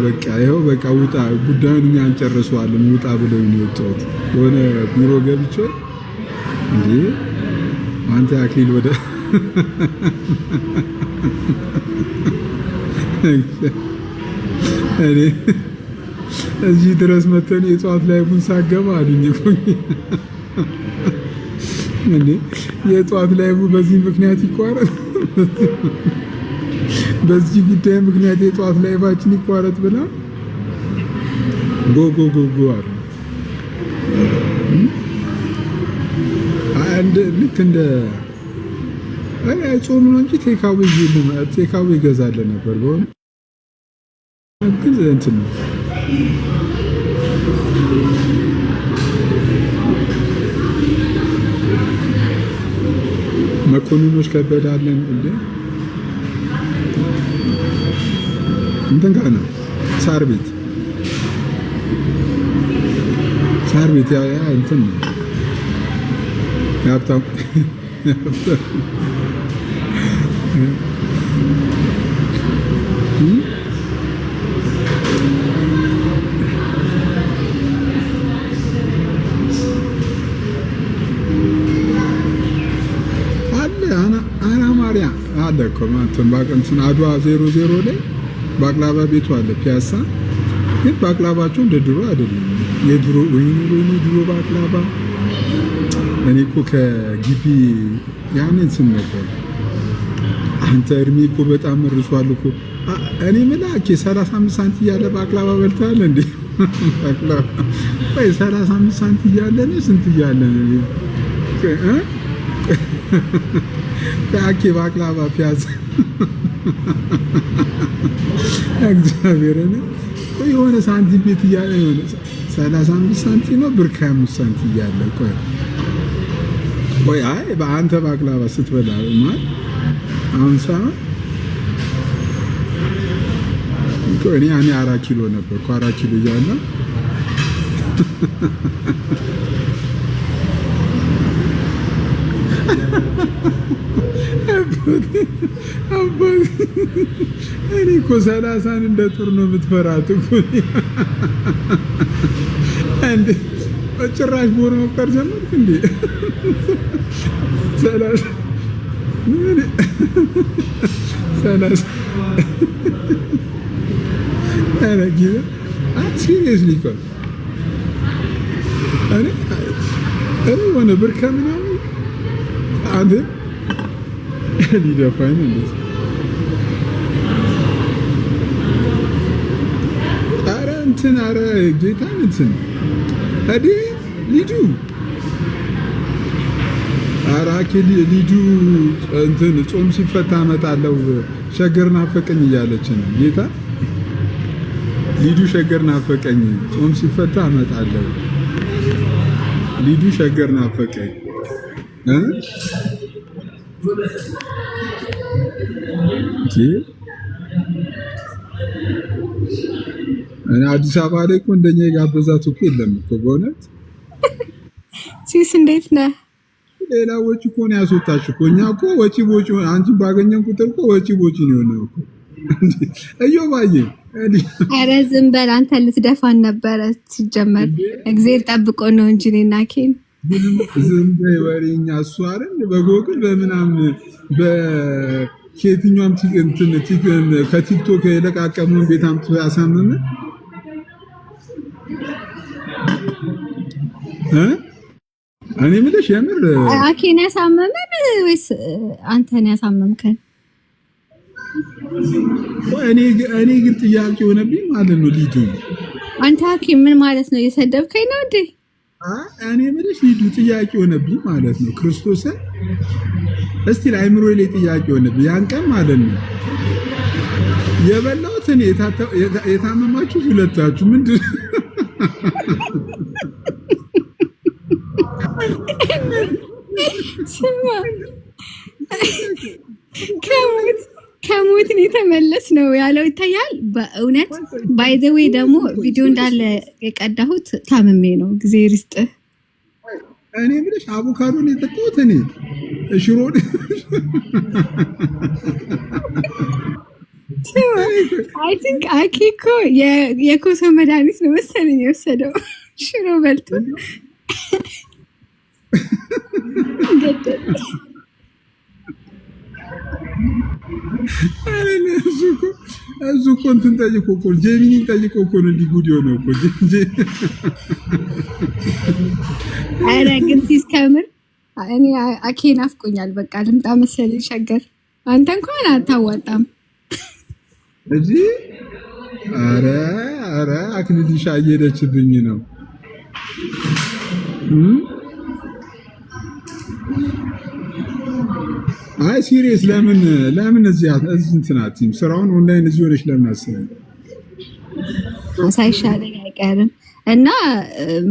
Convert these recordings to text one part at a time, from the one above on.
በቃ ይኸው በቃ ውጣ፣ ጉዳዩን እኛ እንጨርሰዋለን ውጣ ብለው የሚወጣው የሆነ ቢሮ ገብቼ እንዴ አንተ አክሊል ወደ እኔ እዚህ ድረስ መተን የጧት ላይ ቡን ሳገባ አሉኝ እኮ እንዴ የጧት ላይ በዚህ ምክንያት ይቋረጥ በዚህ ጉዳይ ምክንያት የጧት ላይ ባችን ይቋረጥ ብላ ጎ አሉ። አንድ ልክ እንደ ጾም ነው እንጂ ቴካዌ ይገዛል ነበር በሆነ ግን እንትን ነው መኮንኖች ከበዳለን እንዴ እንትን ጋር ነው ሳር ቤት ያ እንትን ነው ያብታው አለ እኮ እንትን አድዋ 00 ላይ ባቅላባ ቤቱ አለ ፒያሳ። ግን ባቅላባቸው እንደ ድሮ አይደለም። የድሮ ወይኑ ድሮ ባቅላባ እኔ እኮ ከግቢ ያንን ስም ነበር። አንተ እድሜ እኮ በጣም እርሷል እኮ እኔ ምላኬ 35 ሳንቲ ያለ ባቅላባ በልታል እንዴ? ባቅላባ 35 ሳንቲ ያለ ነው ስንት ያለ ነው? ታኪ ባቅላባ ፒያሳ እግዚአብሔርን የሆነ ሳንቲም ቤት እያለ የሆነ 35 ሳንቲም ነው ብር 25 ሳንቲም እያለ ቆይ አይ በአንተ ባቅላባ ስትበላ ማለት አሁን እኔ 4 ኪሎ ነበር 4 ኪሎ እያለ እኔ እኮ 30 እንደ ጦር ነው የምትፈራት እኮ እንዴ ጭራሽ ቦር መቁጠር ጀመርክ እንዴ? 30 አረጊያ ሲሪየስሊ እኮ እኔ ሆነ ብር ከምናምን አንተ ሊደፋኝ እንደዚህ ኧረ ጌታን እንትን እዲ ሊዱ አራኪ ሊዱ እንትን ጾም ሲፈታ እመጣለሁ ሸገር ናፈቀኝ እያለች ነው ጌታ። ሊዱ ሸገር ናፈቀኝ ጾም ሲፈታ እመጣለሁ ሊዱ ሸገር ናፈቀኝ አዲስ አበባ ላይ እኮ እንደኛ የጋበዛት እኮ የለም እኮ በእውነት ሲስ እንዴት ነህ? ሌላ ወጪ እኮ ነው ያስወጣች እኮ እኛ እኮ ወጪ ቦጪ አንቺን ባገኘን ቁጥር እኮ ወጪ ቦጪ ነው የሆነው እኮ እዮባዬ። ኧረ ዝም በል አንተ ልትደፋን ነበረ ሲጀመር እግዚአብሔር ጠብቆ ነው እንጂ እኔና ኬን ዝም በይ ወሬኛ እሱ አይደል በጎግል በምናምን በየትኛውም ከቲክቶክ የለቃቀመውን ቤት አምጥቶ ያሳመመ እኔ የምልሽ የምር አኬን ያሳመመን ወይስ አንተን ያሳመምከን? እኔ ግን ጥያቄ ሆነብኝ ማለት ነው። ሊዱ አንተ አኬን ምን ማለት ነው? እየሰደብከኝ ነው እንዴ? እኔ የምልሽ ሊዱ ጥያቄ ሆነብኝ ማለት ነው። ክርስቶስን እስቲ ለአይምሮ ላይ ጥያቄ ሆነብኝ ያን ቀን ማለት ነው። የበላሁት እኔ የታመማችሁ ሁለታችሁ ምንድን ስማ ከሞት ነው የተመለስ ነው ያለው ይታያል። በእውነት ባይ ዘ ዌይ ደግሞ ቪዲዮ እንዳለ የቀዳሁት ታምሜ ነው። ጊዜ ርስጥ እኔ ብለሽ አቮካዶን የጠጣሁት እኔ ሽሮ አይ ቲንክ አኬ እኮ የኮሶ መድኃኒት ነው መሰለኝ የወሰደው ሽሮ በልቶ እሱ እኮ እንትን ጠይቆ እኮ ጄሚኒን ጠይቆ እኮ ነው እንዲህ ጉድ የሆነው እኮ። ኧረ ግን ሲስከምር እኔ አኬ ናፍቆኛል። በቃ ልምጣ መሰለኝ ሸገር። አንተ እንኳን አታዋጣም እዚህ። ኧረ አክሊልሻ እየሄደችብኝ ነው። አይ ሲሪየስ ለምን እዚህ እንትን አትይም? ስራውን ኦንላይን እዚህ ሆነሽ ለምን አሰብኝ? ሳይሻለኝ አይቀርም እና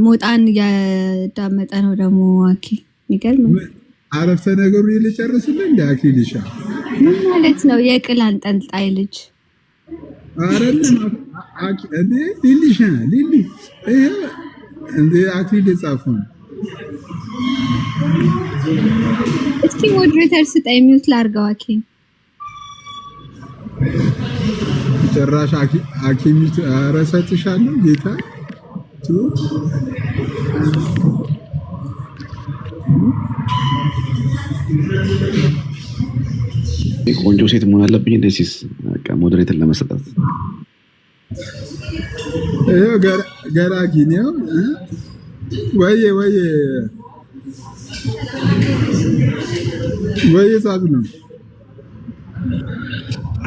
ሞጣን እያዳመጠ ነው ደግሞ አኬ። የሚገርም አረፍተ ነገሩ ልጨርስልህ እንደ አክሊልሻ ምን ማለት ነው? የቅል አንጠልጣይ ልጅ አይደለም ሊሊሻ ሊሊ እንደ አክሊል የጻፈው። እስኪ ሞዴሬተር ስጠኝ፣ ሚውት ላድርገው። አኬ ጭራሽ አኬ ሚውት አረሰጥሻለሁ ጌታ ቆንጆ ሴት መሆን አለብኝ እንደዚህ በቃ ሞዴሬተር ለመሰጣት ገራጊ ነው ወይ ጻፍ ነው።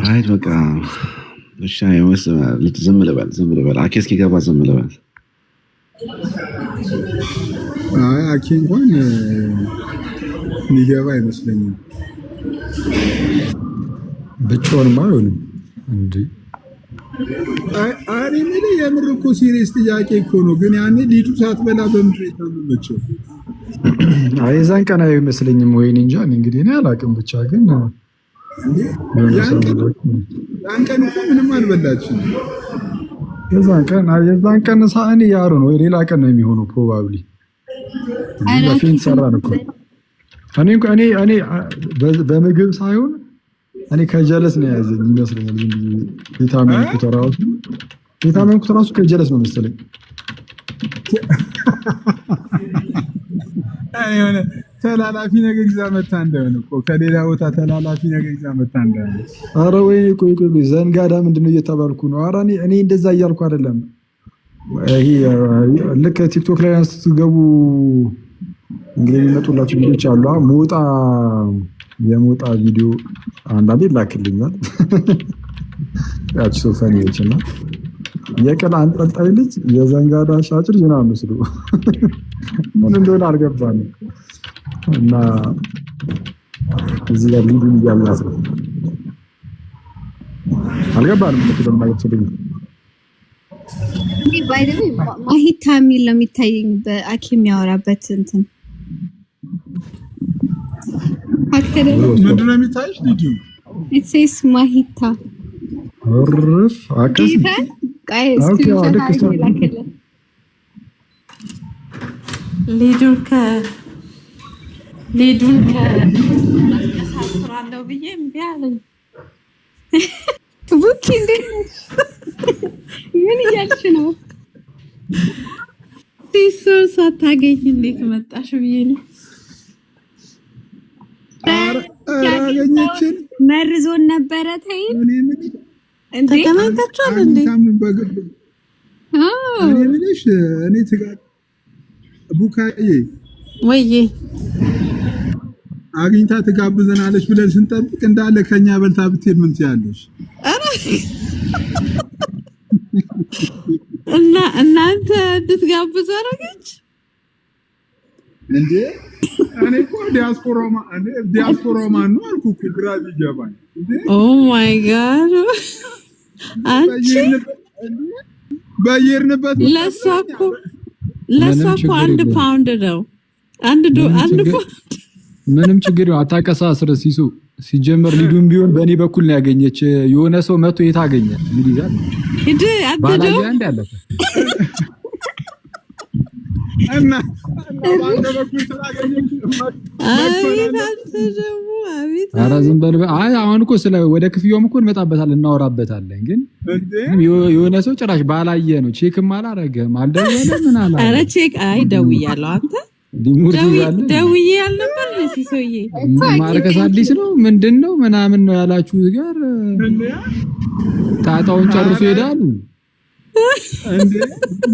አይ በቃ እሺ አይወስ ዝም ልበል አኬ እስኪገባ ዝም ልበል። አይ አኬ እንኳን ሊገባ አይመስለኝም። ብቻውንማ አይሆንም እንዴ? አሬ ምን የምር እኮ ሲሪየስ ጥያቄ እኮ ነው። ግን ያኔ ሊጡ ሳትበላ በምድር የታመመችው የዛን ቀን አይመስለኝም። ወይኔ እንጃ እንግዲህ እኔ አላውቅም። ብቻ ግን ያን ቀን እኮ ምንም አልበላችም። የዛን ቀን ሳእኔ ያሩ ነው ወይ ሌላ ቀን ነው የሚሆነው ፕሮባብሊ። በፊት ሰራን እኮ እኔ በምግብ ሳይሆን እኔ ከጀለስ ነው ያዘኝ ይመስለኛል። የታመንኩት ራሱ ከጀለስ ነው መሰለኝ። የሆነ ተላላፊ ነገር ይዛ መታ እንደሆነ እኮ ከሌላ ቦታ ተላላፊ ነገር ይዛ መታ እንደሆነ። ኧረ ወይ ቆይ ዘንጋዳ ምንድነው እየተባልኩ ነው? ኧረ እኔ እንደዛ እያልኩ አይደለም። ይሄ ልክ ቲክቶክ ላይ ስትገቡ እንግዲህ የሚመጡላችሁ ቪዲዮች አሉ። የሞጣ ቪዲዮ አንዳንዴ ይላክልኛል። ያቺ ሶፋኒዎች እና የቅል አንጠልጣይ ልጅ የዘንጋዳ ሻጭ ልጅ ነው መስሎ ምን እንደሆነ አልገባንም። እና እዚህ ጋር ሊዱ እያላት ነው አልገባንም። ምክንያቱም ማለት ነው ባይደም ማሂታ የሚል ነው የሚታየኝ በአኬ የሚያወራበት እንትን ምንድን ነው የሚታይሽ? ልጁ it says ማሂታ እርፍ አቀስ ሊዱን ከሳስራለሁ ብዬ እምቢ አለኝ። ቡኪ እንዴት ነሽ? ምን እያልሽ ነው? ሲሶ ሳታገኝ እንዴት መጣሽ ብዬ ነው። አገኘችን መርዞን ነበረ። ተይ እንዴ ተገናኝታችኋል እንዴ? እኔ ምንሽ እኔ ቡካዬ ወይዬ አግኝታ ትጋብዘናለች ብለን ስንጠብቅ እንዳለ ከኛ በልታ ብትሄድ ምን ትያለሽ? እና እናንተ እንድትጋብዙ አደረገች እንዴ? እኔ እኮ ዲያስፖራ ማን ነው አልኩ እኮ ግራ ቢገባኝ። ኦ ማይ ጋድ አንቺ በየርንበት ለሷ እኮ 1 ፓውንድ ነው። አንድ ፓውንድ ምንም ችግር ነው። አታቀሳስር ሲሱ። ሲጀመር ሊዱም ቢሆን በእኔ በኩል ነው ያገኘች። የሆነ ሰው መቶ የታገኘ እንግዲህ ዛሬ እድ አትደው እና ኧረ ዝም በል። አይ አሁን እኮ ወደ ክፍያውም እኮ እንመጣበታለን እናወራበታለን። ግን የሆነ ሰው ጭራሽ ባላየ ነው ቼክም አላረገም አልደወለም ምን አላ። ኧረ ቼክ አይ ደውያለሁ። አንተ ደውዬ ያልነበር ሲሶዬ ማርከስ አዲስ ነው ምንድነው ምናምን ነው ያላችሁ ጋር ታጣውን ጨርሶ ይሄዳሉ። እንዴ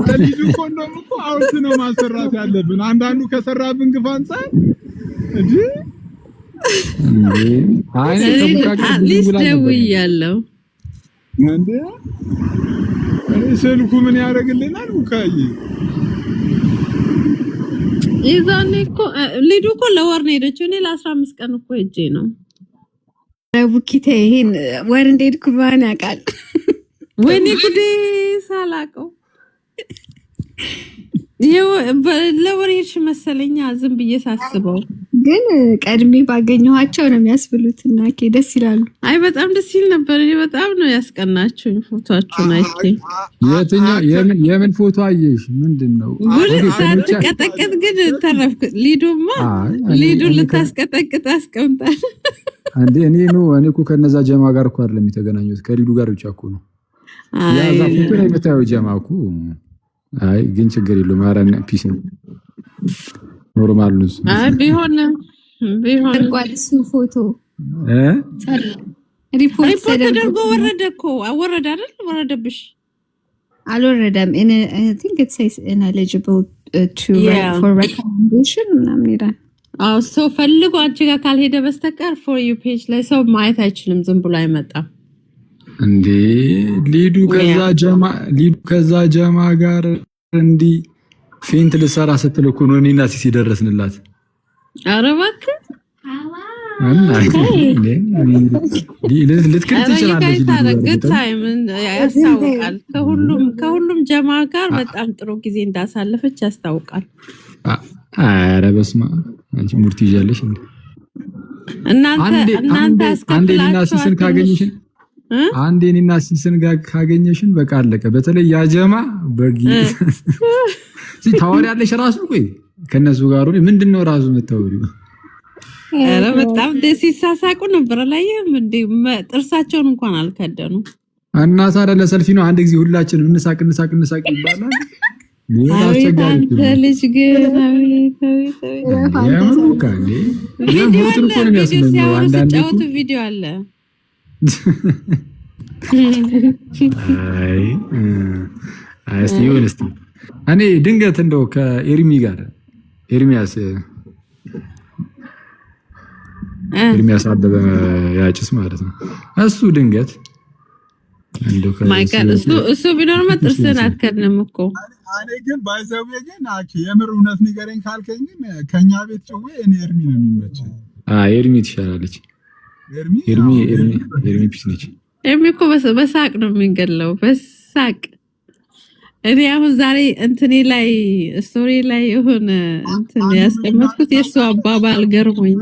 ለልጁ እኮ እንደውም እኮ አውርት ነው ማሰራት ያለብን። አንዳንዱ ከሰራብን ግፍ አንፃር እንዴ አይ አትሊስት ደውያለሁ። እንዴ ስልኩ ምን ያደርግልናል? ሙካዬ ይዛኔ እኮ ሊዱ እኮ ለወር ነው ሄደችው። እኔ ለ15 ቀን እኮ ሄጄ ነው። ረቡኪቴ ይሄን ወር እንደሄድኩ ማን ያውቃል? ወይኔ ጉዴ ሳላቀው ለወር ሄድሽ መሰለኛ ዝም ብዬ ሳስበው። ግን ቀድሜ ባገኘኋቸው ነው የሚያስብሉት እና ደስ ይላሉ። አይ በጣም ደስ ይል ነበር። እኔ በጣም ነው ያስቀናችሁኝ ፎቶአችሁን አይቼ። የትኛው የምን ፎቶ አየሽ? ምንድነው? ጉድ ሳትቀጠቅጥ ግን ተረፍኩ። ሊዱማ ሊዱ ልታስቀጠቅጥ አስቀምጣል እንዴ? እኔ እኮ ከነዛ ጀማ ጋር እኮ አይደለም የተገናኙት ከሊዱ ጋር ብቻ እኮ ነው። ያዛ ፎቶ ላይ የምታየው ጀማ እኮ። አይ ግን ችግር የለውም። ማራና ፒስ ነው ኖርማል ነው። አይ ቢሆን ጓልሱ ፎቶ ሪፖርት ተደርጎ ወረደ እኮ አወረደ አይደል? ወረደብሽ? አልወረደም። I think it says ineligible for recommendation ምናምን ይላል። አዎ ሰው ፈልጎ አንቺ ጋር ካልሄደ በስተቀር for you page ላይ ሰው ማየት አይችልም። ዝም ብሎ አይመጣም እንዴ? ሊዱ ከዛ ጀማ ጋር እንዲ ፌንት ልሰራ ስትል እኮ ነው እኔና ሲሲ ደረስንላት። ኧረ እባክህ እና ልትከት ትችላለች። ያስታውቃል። ከሁሉም ጀማ ጋር በጣም ጥሩ ጊዜ እንዳሳለፈች ያስታውቃል። ኧረ በስመ አብ አንቺ ሙርት ይዣለሽ እንዴ? እናንተ ሲስን ካገኘሽን አንዴ እኔና ሲስን ጋር ካገኘሽን በቃ አለቀ። በተለይ ያጀማ በጊ ታወሪያለሽ ራሱ ቆይ ከነሱ ጋር ምንድነው ራሱ የምታወሪው? ኧረ በጣም ደስ ይሳሳቁ ነበር። አላየህም እንዴ? ጥርሳቸውን እንኳን አልከደኑ። እና ታዲያ ለሰልፊ ነው አንድ ጊዜ ሁላችንም እንሳቅ ይባላል። አንተ ልጅ ግን ቪዲዮ አለ። እኔ ድንገት እንደው ከኤርሚ ጋር ኤርሚያስ አበበ ያጭስ ማለት ነው። እሱ ድንገት እንደው እሱ ቢኖርማ ጥርስን አትከድንም እኮ። እኔ ግን ባይዘው ግን የምር እውነት ንገረኝ ካልከኝ ግን ከኛ ቤት ጭዌ እኔ ኤርሚ ነው የሚመቸኝ። ኤርሚ ትሻላለች። ኤርሚ ፒስ ነች። ኤርሚ እኮ በሳቅ ነው የሚገለው በሳቅ። እኔ አሁን ዛሬ እንትኔ ላይ ስቶሪ ላይ የሆነ እንትን ያስቀመጥኩት የእሱ አባባል ገርሞኝ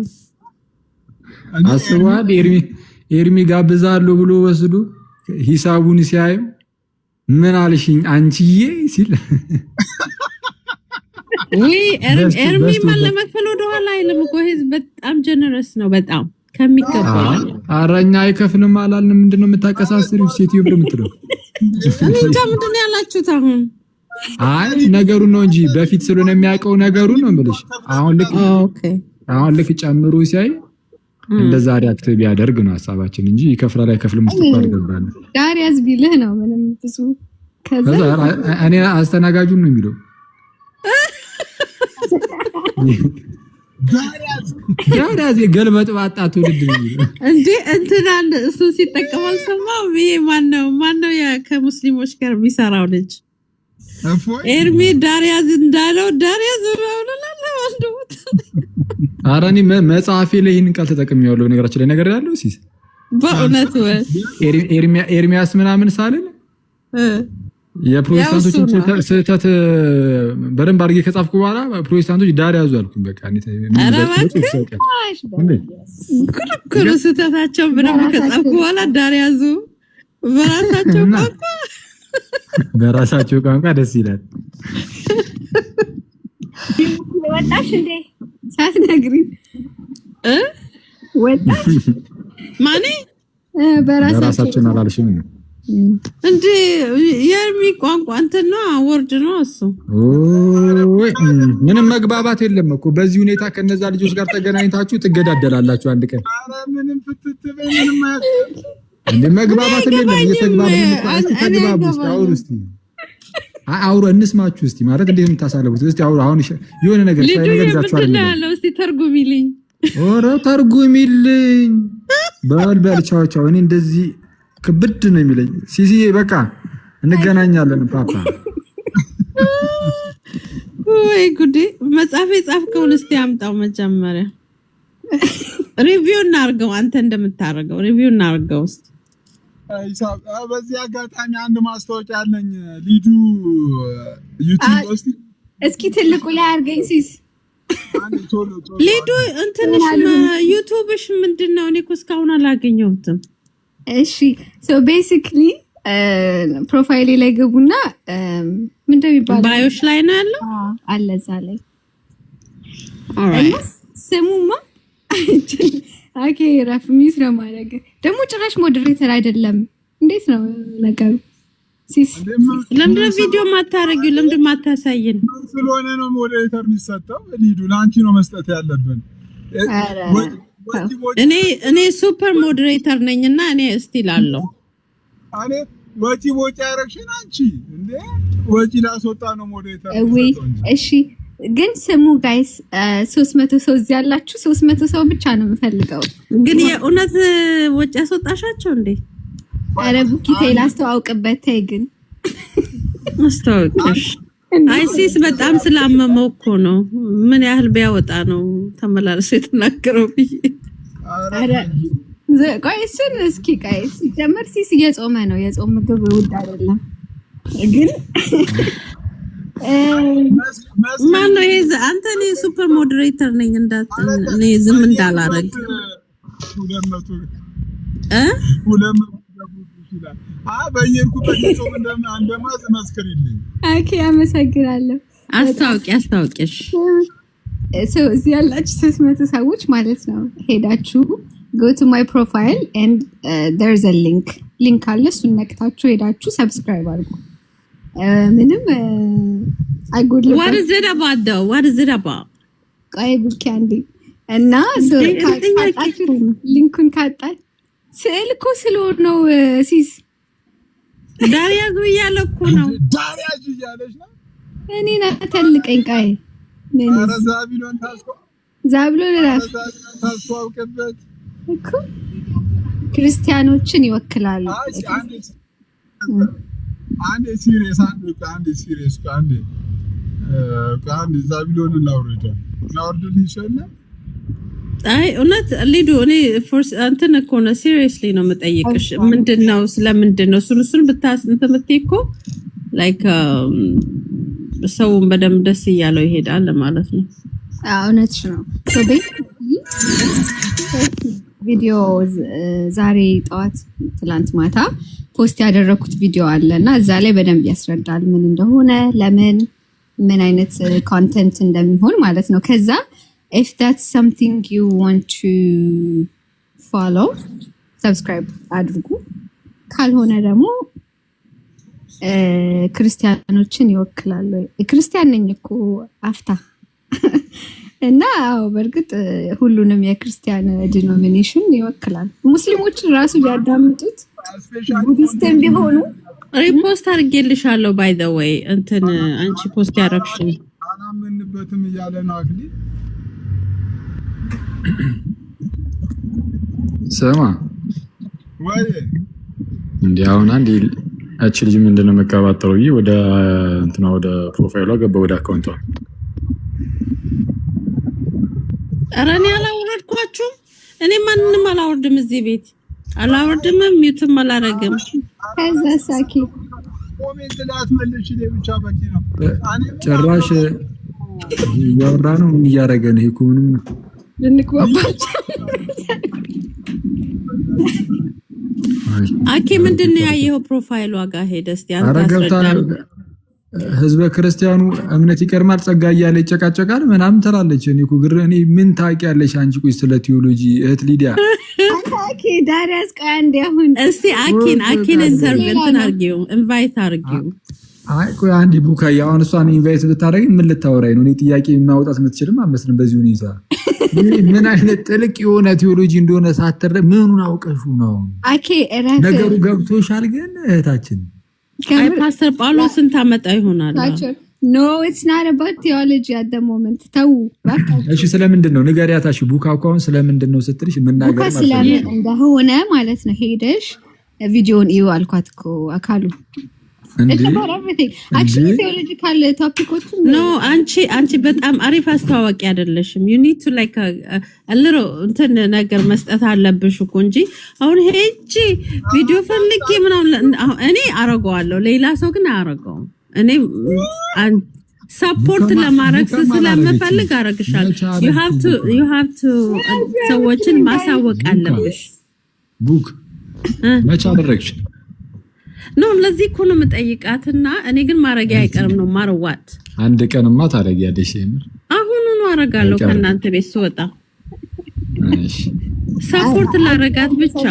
አስቧል። ኤርሚ ጋብዛለሁ ብሎ ወስዶ ሂሳቡን ሲያዩ ምን አልሽኝ አንቺዬ ሲል ኤርሚ ማን ለመክፈል ወደኋላ አይልም እኮ። ህዝብ በጣም ጀነረስ ነው በጣም ከሚገባው። አራኛ አይከፍልም አላልንም። ምንድነው የምታቀሳስሪው ሴትዮ ብሎ የምትለው? እንጃ ምንድነው ያላችሁት አሁን? አይ ነገሩን ነው እንጂ በፊት ስለሆነ የሚያውቀው ነገሩን ነው የምልሽ። አሁን ልክ ጨምሮ ሲያይ እንደዛ ሪአክት ቢያደርግ ነው ሀሳባችን እንጂ ይከፍላል አይከፍልም ውስጥ አልገባን። ዳር ያዝ ቢልህ ነው ምንም ብዙ ከዛ እኔ አስተናጋጁን ነው የሚለው ዳር ገልበጥ ባጣ ትውልድ ነው እንዴ እንትና እሱ ሲጠቀም አልሰማው። ይሄ ማነው ከሙስሊሞች ጋር የሚሰራው ልጅ ኤርሚ ዳር ያዝ እንዳለው ዳር ያዝ ነው ለላላውት። ኧረ እኔ መጽሐፌ ላይ ይሄንን ቃል ተጠቅሜዋለሁ። ነገራችን ላይ ነገር ያለው ሲስ በእውነት ኤርሚያስ ምናምን ሳልን የፕሮቴስታንቶችን ስህተት በደንብ አድርጌ ከጻፍኩ በኋላ ፕሮቴስታንቶች ዳር ያዙ አልኩኝ። በቃ ኩሩ ስህተታቸው በደንብ ከጻፍኩ በኋላ ዳር ያዙ በራሳቸው ቋንቋ ደስ ይላል። ወጣሽ እንዴ ሳትነግሪኝ ወጣሽ ማኔ በራሳችን አላልሽም እንዴ የሚ ቋንቋ እንትን ነው ወርድ ነው እሱ ወይ ምንም መግባባት የለም እኮ በዚህ ሁኔታ ከነዛ ልጆች ጋር ተገናኝታችሁ ትገዳደላላችሁ አንድ ቀን ኧረ ምንም ፍትት ምንም እንደ መግባባት የለም ተግባቡ እስቲ አውሩ እንስማችሁ እስቲ ማለት እንዴት የምታሳለቡት እስቲ አሁን የሆነ ነገር ሳይነገርዛችሁ አይደለም እስቲ ተርጉሚልኝ ኦረ ተርጉሚልኝ በል ቻው እኔ እንደዚህ ክብድ ነው የሚለኝ ሲሲዬ በቃ እንገናኛለን ፓፓ ወይ ጉዴ መጻፍ ጻፍከውን እስቲ አምጣው መጀመሪያ ሪቪው እናርገው አንተ እንደምታረገው ሪቪው እናርገው እስቲ በዚህ አጋጣሚ አንድ ማስታወቂያ አለኝ ሊዱ ዩቲዩብ እስኪ ትልቁ ላይ አርገኝ ሲስ ሊዱ እንትንሽ ዩቲዩብሽ ምንድነው እኔ እኮ እስካሁን አላገኘሁትም እሺ ሶ ቤሲክሊ ፕሮፋይሌ ላይ ገቡና ምንድነው የሚባለው ባዮሽ ላይ ነው ያለው አለ እዛ ላይ ኦልራይት ስሙማ ኦኬ ራፍ ሚስ ነው ማለት ደግሞ ጭራሽ ሞዴሬተር አይደለም እንዴት ነው ነገሩ ሲስ ለምንድነው ቪዲዮ ማታረጊው ለምንድነው ማታሳይን ስለሆነ ነው ሞዴሬተር የሚሰጠው ሊዱ ላንቺ ነው መስጠት ያለብን እኔ ሱፐር ሞዴሬተር ነኝና እኔ እስቲ ላለው አኔ ወጪ ያረክሽን አንቺ እንዴ ወጪ ላስወጣ ነው ሞዴሬተር እሺ ግን ስሙ ጋይስ 300 ሰው እዚህ ያላችሁ 300 ሰው ብቻ ነው የምፈልገው ግን የእውነት ወጪ ያስወጣሻቸው እንዴ አረ ቡኪቴ ላስተዋውቅበት ተይ ግን አስተዋውቅሽ አይሲስ በጣም ስላመመው እኮ ነው ምን ያህል ቢያወጣ ነው ተመላለስ የተናገረው አረ ቆይስን እስኪ ጋይስ ጀመር ሲስ እየጾመ ነው የጾም ምግብ ውድ አይደለም ግን ማን ነው ይሄ አንተ እኔ ሱፐር ሞዴሬተር ነኝ እንዳት እኔ ዝም እንዳላረግ በየርኩበት ጾም እንደማዝ መስክሪልኝ ኦኬ አመሰግናለሁ አስታውቂሽ እዚህ ያላችሁ 300 ሰዎች ማለት ነው ሄዳችሁ go to my profile and there's a link አለ እሱን ነክታችሁ ሄዳችሁ ሰብስክራይብ አድርጉ ምንም አይጎድልም what is it about though what is it about ቆይ ቡኪ አንዴ እና ካጣችሁ ሊንኩን ካጣች ስዕል እኮ ስለሆነ ነው ሲስ ዳሪያ ጉያለ እኮ ነው ዳሪያ ይያለሽ ነው እኔ ናተልቀኝ ቃይ ምን ዛብሎን ራስ ታስዋውቅበት እኮ ክርስቲያኖችን ይወክላሉ አንድ ሲሪየስ አንድ ዛብሎን ላውረዳ ያወርድልኝ ይችላል አይ እውነት ሊዱ እኔ ፎርስ አንተን እኮ ነው ሲሪየስሊ ነው መጠየቅሽ ምንድነው ስለምንድነው ሱሉሱን ብታስንተምትይኮ ላይክ ሰውን በደም ደስ ይያለው ይሄዳል ማለት ነው እውነትሽ ነው ሶ ቪዲዮ ዛሬ ጠዋት ትላንት ማታ ፖስት ያደረኩት ቪዲዮ አለና እዛ ላይ በደንብ ያስረዳል ምን እንደሆነ ለምን ምን አይነት ኮንቴንት እንደሚሆን ማለት ነው ከዛ if that's something you want to follow subscribe አድርጉ ካልሆነ ደግሞ ክርስቲያኖችን ይወክላሉ ክርስቲያን ነኝ እኮ አፍታ እና በርግጥ ሁሉንም የክርስቲያን ዲኖሚኔሽን ይወክላል ሙስሊሞችን ራሱ ያዳምጡት ቡዲስትም ቢሆኑ ሪፖስት አድርጌልሻለሁ by the way እንትን አንቺ ፖስት ያደረግሽኝ አናምንበትም እያለ ነው አክሊ ስማ ወይ እንዴ አሁን አንዴ እቺ ልጅ ምንድነው መቀባጠረው ወደ እንትና ወደ ፕሮፋይሏ ገባ ወደ አካውንቷ አራኒ አላወረድኳችሁም እኔ ማንንም አላወርድም እዚህ ቤት አላወርድም ሚውትም አላረግም ከዛ ሳኪ ኮሜንት ላትመልሽ ለብቻ በቂ ነው ጭራሽ ያወራ ነው እያረገ ነው እኮ ምንም ልንክባባች አኬ ምንድነው ያየው ፕሮፋይሏ ጋር ሄደ እስቲ አንተ አስረዳኝ ህዝበ ክርስቲያኑ እምነት ይቀርማል ጸጋ እያለ ይጨቃጨቃል ምናምን ትላለች። እኔ እኮ እኔ ምን ታውቂያለሽ አንቺ? ቆይ ስለ ቴዎሎጂ እህት ሊዲያ ኦኬ ዳሪያስ ቃንዴ አሁን እስቲ አኪን ኢንተርቪው አርጊው ኢንቫይት አርጊው። አይ ቆይ አንዴ ቡካዬ አሁን እሷን ኢንቫይት ብታደርጊ ምን ልታወራኝ ነው? እኔ ጥያቄ ማውጣት የምትችልም አመስልም በዚህ ሁኔታ ምን አይነት ጥልቅ የሆነ ቴዎሎጂ እንደሆነ ሳትረ ምኑን አውቀሹ ነው? አኬ እራስ ነገሩ ገብቶሻል ግን እህታችን አይ ፓስተር ጳውሎስ ስንት አመጣ ይሆናል? ኖ ኢትስ ናት አባውት ቴዎሎጂ አት ዘ ሞመንት ተው በቃ። እሺ ስለምንድን ነው ንገሪያታሽ? ቡካውን ስለምንድን ነው ስትልሽ መናገር ማለት ነው ስለምን እንደሆነ ማለት ነው። ሄደሽ ቪዲዮን እዩ አልኳት እኮ አካሉ actually theological topics no አንቺ በጣም አሪፍ አስተዋዋቂ አይደለሽም። you need to like a little እንትን ነገር መስጠት አለብሽ እኮ እንጂ አሁን ሄጂ ቪዲዮ ፈልጌ ምናምን እኔ አረጋዋለሁ ሌላ ሰው ግን አያረጋውም። እኔ ሰፖርት ለማድረግ ስለምፈልግ አረግሻለሁ። you have to ሰዎችን ማሳወቅ አለብሽ። ቡክ መቼ አደረግሽ? ኖ ለዚህ እኮ ነው የምጠይቃትና እኔ ግን ማረጊያ አይቀርም ነው ማረዋት። አንድ ቀንማ ታረጊያለሽ። የምር አሁኑኑ አረጋለሁ ከእናንተ ቤት ስወጣ። እሺ ሰፖርት ላረጋት ብቻ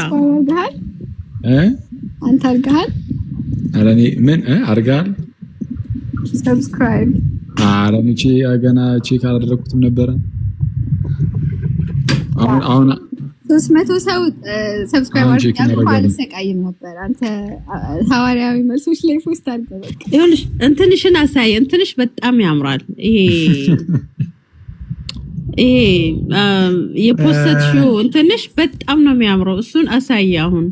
አንተ አርጋል? ኧረ እኔ ምን አርጋል? ሰብስክራይብ አረምቺ ገና ቼክ አላደረኩትም ነበረ። አሁን 300 ሰው ሰብስክራይብ አድርጋችሁ አልሰቃይም ነበር። አንተ ሐዋርያዊ መልሶች ላይ ፖስት አድርገው በቃ ይኸውልሽ እንትንሽን አሳይ። እንትንሽ በጣም ያምራል። ይሄ የፖስተሽው እንትንሽ በጣም ነው የሚያምረው። እሱን አሳይ አሁን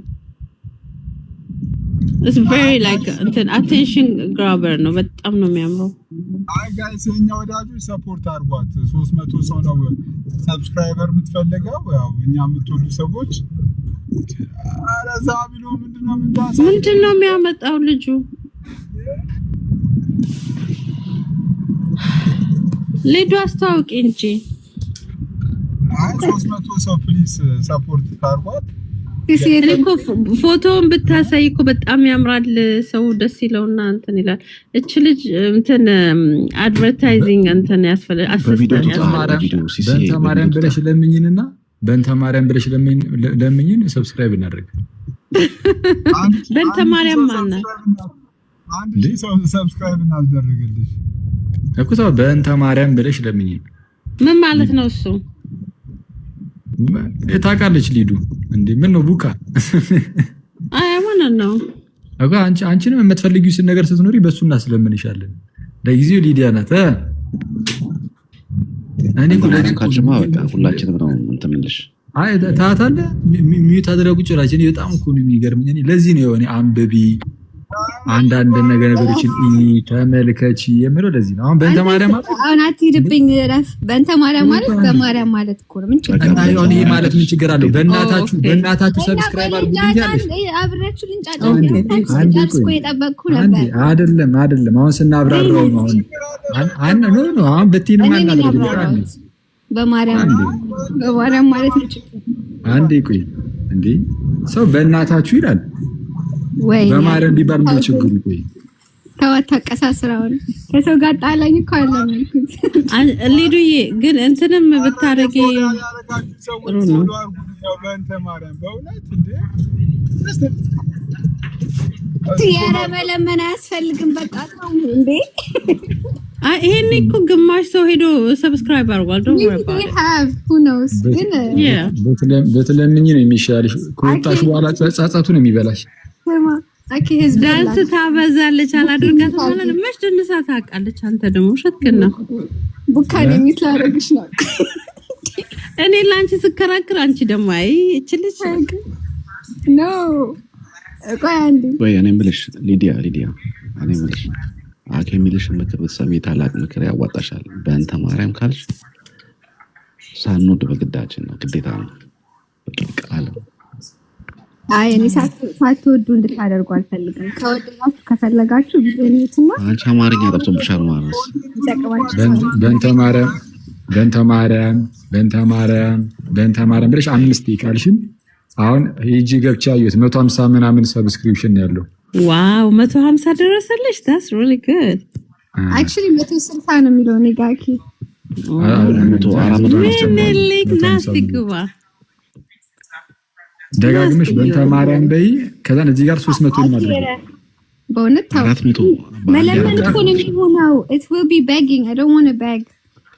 it's very like attention grabber ነው። በጣም ነው የሚያምረው። አይ ጋይስ እኛ ወዳጆች ሰፖርት አድርጓት። 300 ሰው ነው ሰብስክራይበር የምትፈልገው። ያው እኛ የምትወዱ ሰዎች አረዛ ቢሉ ምንድነው የሚያመጣው ልጁ? ልጁ አስተዋውቂ እንጂ። አይ 300 ሰው ፕሊዝ ሰፖርት አድርጓት። ፎቶውን ብታሳይ እኮ በጣም ያምራል። ሰው ደስ ይለውና እንትን ይላል። እቺ ልጅ እንትን አድቨርታይዚንግ እንትን ያስፈልጋል። አሰስታኝ በእንተማርያም ብለሽ ለምኝንና በእንተማርያም ብለሽ ለምኝን ሰብስክራይብ እናድርግ። በእንተማርያም ማን አንድ ሰው ሰብስክራይብ እናደርግልሽ እኮ ሰው በእንተማርያም ብለሽ ለምኝን። ምን ማለት ነው እሱ? ታውቃለች ሊዱ እንዴ? ምን ነው ቡካ? አይ ዋና ነው አጋ አንቺንም የምትፈልጊው ነገር ስትኖሪ በሱ እናስለምንሻለን። ለጊዜው ሊዲያ ናት። እኔ ካልሽማ በቃ ሁላችንም ነው እንትምልሽ። አይ ታታለ ሚዩት አድርጉ ጭራሽ። እኔ በጣም እኮ ነው የሚገርመኝ። እኔ ለዚህ ነው የሆነ አንበቢ አንዳንድ ነገሮችን ተመልከቺ የምለው ለዚህ ነው። አሁን በእንተ ማርያም አሁን አትሂድብኝ ረፍ። በእንተ ማርያም ማለት በማርያም ማለት እኮ ነው። ምን ችግር አለው? ይሄ ማለት ምን ችግር አለው? በእናታችሁ ሰብስክራይብ አድርጉልኛለሽ። አብራችሁ ልንጫጫው አንቺ እኮ የጠበቅኩ ነበር። አይደለም አሁን ስናብራራው ነው። አሁን አሁን በቲን ማን አድርጉልኝ በማርያም ማለት ነው ችግር። አንዴ ቆይ እንዴ ሰው በእናታችሁ ይላል ወይ በማርያም ቢባል ምን ችግር ይቆይ? ተወታቀሳስራው ከሰው ጋር ጣላኝ እኮ አለምኩት። ሊዱዬ ግን እንትንም ብታረጊ ጥሩ ነው። በእንተ ማርያም በእውነት እንዴ ትያራ መለመን አያስፈልግም። በቃ ነው እንዴ ይሄን እኮ ግማሽ ሰው ሄዶ ሰብስክራይብ አድርጓል። ዶንት ወሪ አባውት who knows ግን በተለምኝ ነው የሚሻልሽ። ከወጣሽ በኋላ ጻጻቱ ነው የሚበላሽ። አኪ ህዝብ ዳንስ ታበዛለች አላደርጋት ማለት ነው። መች ደንሳ ታውቃለች። አንተ ደግሞ ሸትከና ቡካን የሚስላረግሽ ነው። እኔ ላንቺ ስከራከር አንቺ ደግሞ አይ እችልሽ ኖ ቆይ አንዴ ወይ እኔ የምልሽ ሊዲያ እኔ የምልሽ አኬ የሚልሽ ምክር ብትሰሚ ታላቅ ምክር ያዋጣሻል። በእንተ ማርያም ካልሽ ሳንወድ በግዳችን ነው፣ ግዴታ ነው። በቃ አይ እኔ ሳትወዱ እንድታደርጉ አልፈልግም። ከወደዳችሁ ከፈለጋችሁ ቪዲዮኒትና አንቺ አማርኛ ጠብቶብሻል ማለት ነው። በእንተ ማርያም ብለሽ 5 ይቃልሽን አሁን ሂጂ ገብቻ አየሁት 150 ምናምን ሰብስክሪፕሽን ያለው ዋው 150 ደረሰልሽ። that's really good actually 160 ነው የሚለው እኔ ጋር ኪ 400 ምኒልክ ናስቲ ግባ ደጋግመሽ በእንተ ማርያም በይ ከዛን እዚህ ጋር 300 ይማድረግ በእውነት 400 መለመን እኮ ነው የሚሆነው it will be begging I don't want to beg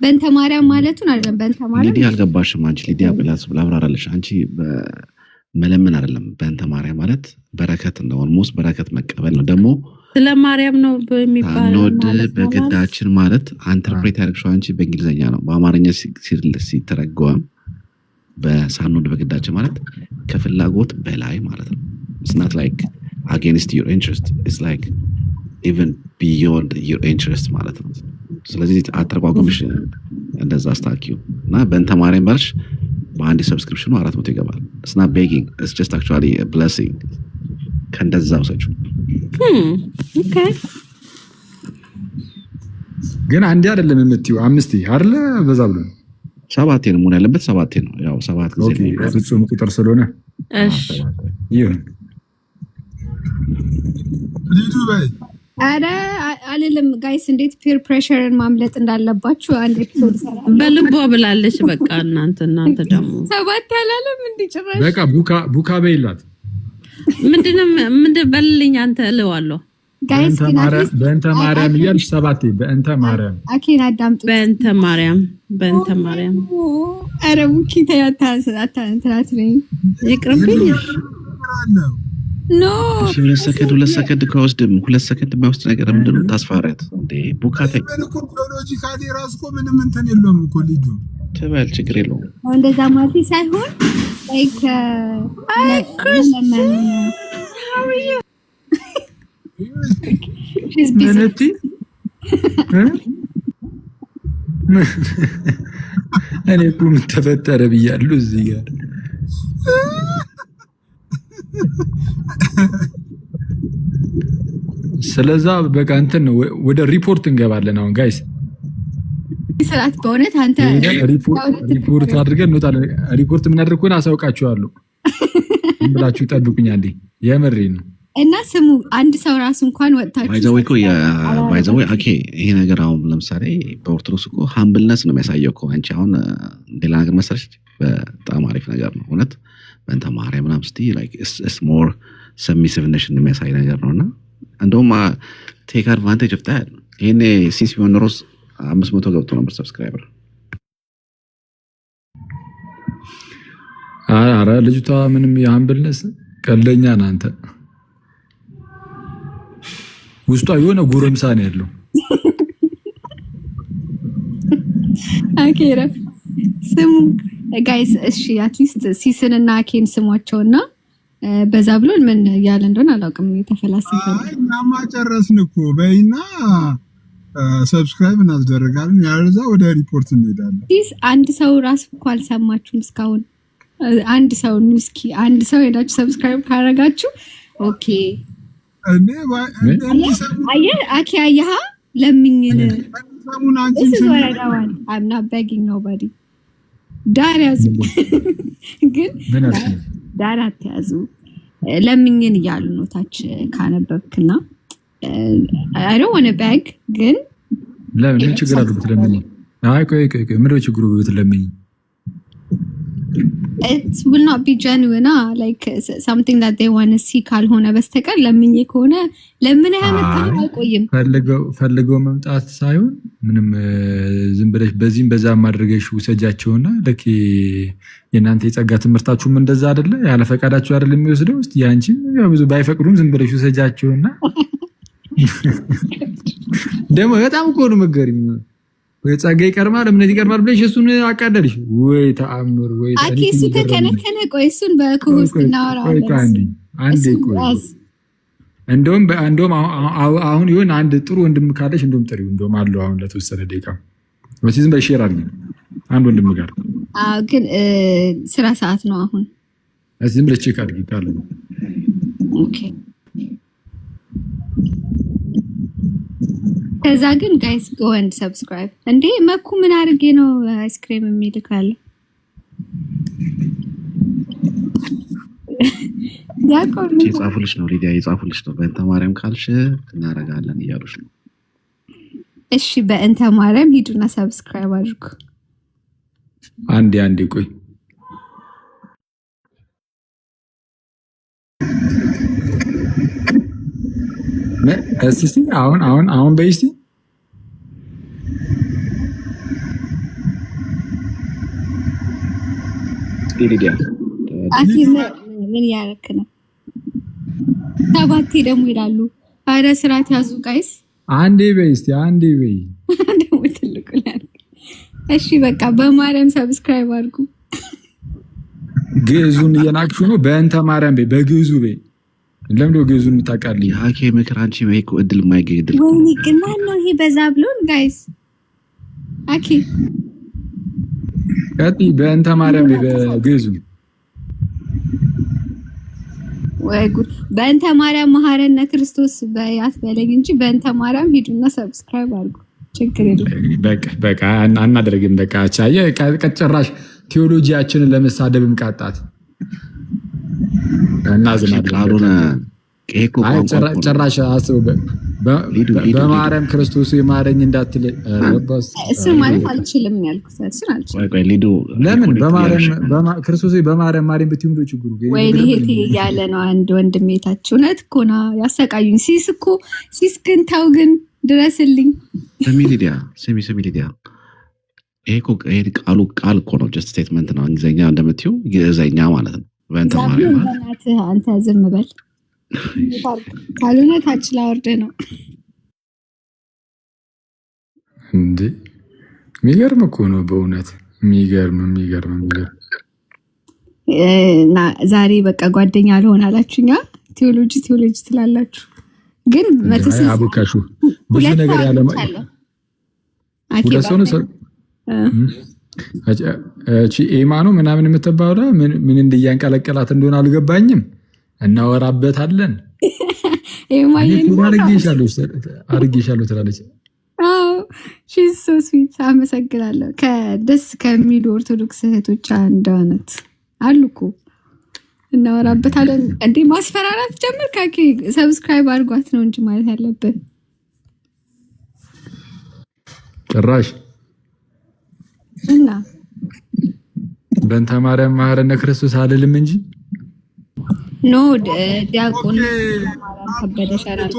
በእንተ ማርያም ማለቱን አይደለም በእንተ ማርያም ሊዲያ አልገባሽም አንቺ ሊዲያ ብላስ ብላብራራለሽ አንቺ መለመን አይደለም በእንተ ማርያም ማለት በረከት ነው ኦልሞስት በረከት መቀበል ነው ደግሞ ስለ ማርያም ነው በሚባለው ማለት በግዳችን ማለት ኢንተርፕሬት ያደርግሽው አንቺ በእንግሊዘኛ ነው በአማርኛ ሲተረጎም በሳንወድ በግዳችን ማለት ከፍላጎት በላይ ማለት ነው it's not like against your interest it's like even beyond your interest ማለት ነው ስለዚህ አተረጓጎምሽ እንደዛ አስታኪው እና በእንተ ማርያም ባልሽ በአንድ ሰብስክሪፕሽኑ 400 ይገባል it's not begging it's just actually a blessing ከእንደዛው ሰጪ ኦኬ ግን አንዴ አይደለም የምትዩ 5 አይደለ በዛ ብሎ 7 ነው ሙሉ ያለበት 7 ነው ያው 7 ጊዜ ኦኬ ፍጹም ቁጥር ስለሆነ እሺ ይሁን ሊዱ በይ አረ አለለም ጋይስ እንዴት ፒር ፕሬሸርን ማምለጥ እንዳለባችሁ አንድ ኤፒሶድ ሰራ በልቦ ብላለች በቃ እናንተ ደግሞ 7 ያላለም እንዲጭራሽ በቃ ቡካ በይላት ምንድን በልልኝ አንተ እለዋለሁ ጋይስ በእንተ ማርያም እያልሽ 7 በእንተ ማርያም አኬን አዳምጡ በእንተ ማርያም አረ ቡኪ ተያታንትራት ነኝ ይቅርብኝ ኖ 2 ሰከንድ ከወስድም 2 ሰከንድ የማይወስድ ነገር ምንድነው ታስፋረት እንዴ ቡካቴ ሎጂካሊ ራስኮ ምንም እንትን የለውም እኮ ሊዱ ተባል ችግር የለውም እንደዛ ማለት ሳይሆን ላይክ how are you she's busy እኔ እኮ ምን ተፈጠረ ብያለሁ እዚህ ጋር ስለዛ በቃ እንትን ወደ ሪፖርት እንገባለን አሁን ጋይስ ሰላት በእውነት አንተ ሪፖርት አድርገን እንወጣለን ሪፖርት ምን አድርገን አሳውቃችኋለሁ ብላችሁ ጠብቁኝ አንዴ የምሬ ነው እና ስሙ አንድ ሰው ራሱ እንኳን ወጣችሁ ባይዘው ኦኬ ይሄ ነገር አሁን ለምሳሌ በኦርቶዶክስ እኮ ሃምብልነስ ነው የሚያሳየው እኮ አንቺ አሁን ሌላ ነገር መሰለሽ በጣም አሪፍ ነገር ነው እውነት በእንተ ማርያም ምናምን ስቲ ላይክ ኢትስ ሞር ሰብሚሲቭነስ የሚያሳይ ነገር ነውና እንደውም ቴክ አድቫንቴጅ ኦፍ ዳት ይሄኔ ሲስ ቢሆን ኖሮስ 500 ገብቶ ነበር ሰብስክራይበር አረ ልጅቷ ምንም የሃምብልነስ ቀለኛ ናንተ ውስጧ የሆነ ጎረምሳ ነው ያለው አኬራ ስሙ ጋይስ እሺ አትሊስት ሲስንና አኬን ስሟቸውና በዛ ብሎ ምን ያለ እንደሆነ አላውቅም የተፈላሰፈ እናማ ጨረስን እኮ በይና ሰብስክራይብ እናስደርጋለን ያለዛ ወደ ሪፖርት እንሄዳለን ዲስ አንድ ሰው ራስ እኮ አልሰማችሁም እስካሁን አንድ ሰው ንስኪ አንድ ሰው ሄዳችሁ ሰብስክራይብ ካረጋችሁ ኦኬ አየ አኬ አያሃ ለምኝን This is what I want. I'm not begging nobody. ዳር ያዙ ግን ዳር አትያዙ ለምኝን እያሉ ነው ታች ካነበብክና I don't want to beg ግን ለምን ችግር አለው ብትለምኝ አይ ቆይ ምንድነው ችግሩ ብትለምኝ it will not be genuine like something that they want to see ካልሆነ በስተቀር ለምኝ ከሆነ ለምን ያመጣው አይቆይም ፈልገው መምጣት ሳይሆን ምንም ዝም ብለሽ በዚህም በዛ ማድረግሽ ውሰጃቸውና ለኪ የናንተ የጸጋ ትምህርታችሁም እንደዛ አይደለ ያለ ፈቃዳችሁ አይደል የሚወስደው እስቲ ያንቺም ያው ብዙ ባይፈቅዱም ዝም ብለሽ ውሰጃቸውና ደሞ በጣም እኮ ነው መገሪም ወይ ጸጋ ይቀርማል እምነት ይቀርማል ብለሽ እሱን አቃደልሽ ወይ ተአምር ወይ አኪ እሱ ከከነከነ ቆይ እሱን በኮሆስት እናወራለን አንዴ ቆይ እንደውም አሁን ይሁን አንድ ጥሩ ወንድም ካለሽ እንደውም ጥሪው እንደውም አለው አሁን ለተወሰነ ደቂቃ ወሲዝም በሼር አድርጊ አንድ ወንድም ጋር ግን ስራ ሰዓት ነው አሁን እዚህም ለቼክ አድርጊ ካለ ኦኬ ከዛ ግን ጋይስ go and subscribe እንዴ መኩ ምን አድርጌ ነው አይስክሪም የሚልካል ያቆም ይጻፉልሽ ነው ሪዲያ ይጻፉልሽ ነው በእንተ ማርያም ካልሽ እናረጋለን እያሉሽ ነው እሺ በእንተ ማርያም ሂዱና ሰብስክራይብ አድርጉ። አንዴ ቆይ እስቲ አሁን በይስቲ ሊዲያ አቲ ምን ያረክ ነው? ታባቴ ደግሞ ይላሉ። አረ ስራት ያዙ ጋይስ። አንዴ በይስቲ በይ ደግሞ ትልቁ ላይ እሺ በቃ በማርያም ሰብስክራይብ አድርጉ። ግዕዙን እየናቅሹ ነው። በእንተ ማርያም በይ፣ በግዕዙ በይ። ለምዶ ግዕዙን የምታውቃለህ? ሀኬ ምክር አንቺ በይኮ እድል የማይገኝ እድል ወይኔ ግን ማን ነው ይሄ በዛ ብሎን ጋይስ? አኪ ቀጥይ። በእንተ ማርያም በይ በግዕዙ። ወይ ጉድ! በእንተ ማርያም መሐረነ ክርስቶስ በያት በለኝ እንጂ በእንተ ማርያም ሂዱና ሰብስክራይብ አድርጉ። ችግር የለም። በቃ አናደርግም። በቃ ቻየ ቀጭራሽ ቴዎሎጂያችንን ለመሳደብም ቃጣት እናዝናለን። ጭራሽ አስበው በማርያም ክርስቶስ የማረኝ እንዳትል እሱ ማለት አልችልም ያልኩት እሱን አልችልም። ለምን ክርስቶስ በማርያም ማረኝ ብትይም ነው ችግሩ። ወይኔ ይሄ ያለ ነው አንድ ወንድሜታችሁ እውነት እኮ ነው ያሰቃዩኝ። ሲስ ግን ተው ግን ድረስልኝ። ስሚ ሊዲያ ይሄ ቃል እኮ ነው። ጀስት ስቴትመንት ነው። እንግሊዝኛ እንደምትይው ግዕዘኛ ማለት ነው። በእንተ ማርያም አንተ ዝም በል ካልሆነ ታች ላወርደ ነው እንዴ። የሚገርም እኮ ነው በእውነት የሚገርም እና ዛሬ በቃ ጓደኛ አልሆን አላችሁኛ። ቴዎሎጂ ትላላችሁ ግን አቡካሹ ብዙ ነገር ያለ ሁለት ሰው ነው ኤማኑ ምናምን የምትባለው ምን እንዲያንቀለቀላት እንደሆነ አልገባኝም። እናወራበታለን። አርጌሻለሁ ትላለች። ሺዝ ሶ ስዊት። አመሰግናለሁ። ከደስ ከሚሉ ኦርቶዶክስ እህቶች አንዷ ናት አሉ እኮ እናወራበታለን። እንዴ ማስፈራራት ጀምር ካኪ ሰብስክራይብ አድርጓት ነው እንጂ ማለት ያለብን ጭራሽ እና በእንተ ማርያም መሐረነ ክርስቶስ አልልም እንጂ ኖ ዲያቆን ከበደ ሻራል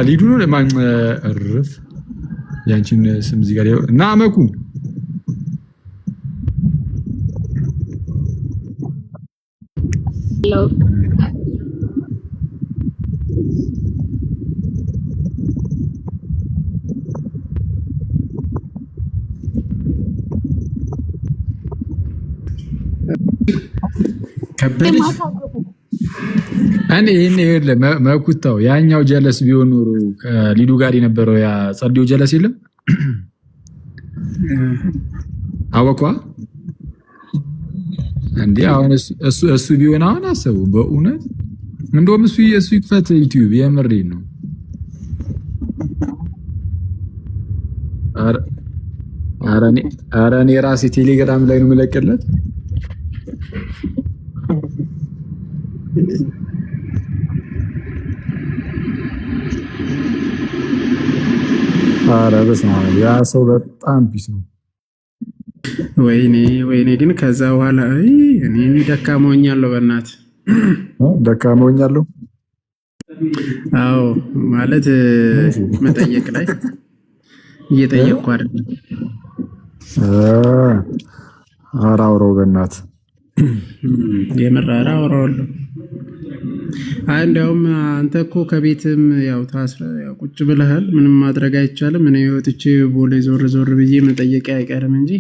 ሊዱ ነው ለማን እርፍ ያንቺን ስም እዚህ ጋር እና አመኩ ከበደሽ እኔ መኩታው ያኛው ጀለስ ቢሆን ኖሮ ከሊዱ ጋር የነበረው ያ ጸልዮ ጀለስ የለም አወቋ እንዴ። አሁን እሱ ቢሆን አሁን አሰቡ በእውነት እንደውም እሱ ይክፈት ዩቲዩብ የምሬ ነው። ኧረ እኔ ራሴ ቴሌግራም ላይ ነው የምለቅለት። ኧረ በስመ አብ ያ ሰው በጣም ቢስ ነው። ወይኔ ግን ከዛ በኋላ እኔ ደካማ ሆኛለሁ። በእናትህ ደካማ ሆኛለሁ። አዎ ማለት መጠየቅ ላይ እየጠየቅኩ አይደለም። ኧረ አውራው በእናትህ የምር ኧረ አውራዋለሁ። እንዲያውም አንተ እኮ ከቤትም ያው ታስረህ ያው ቁጭ ብለሃል። ምንም ማድረግ አይቻልም። እኔ ወጥቼ ቦሌ ዞር ብዬ መጠየቅ አይቀርም እንጂ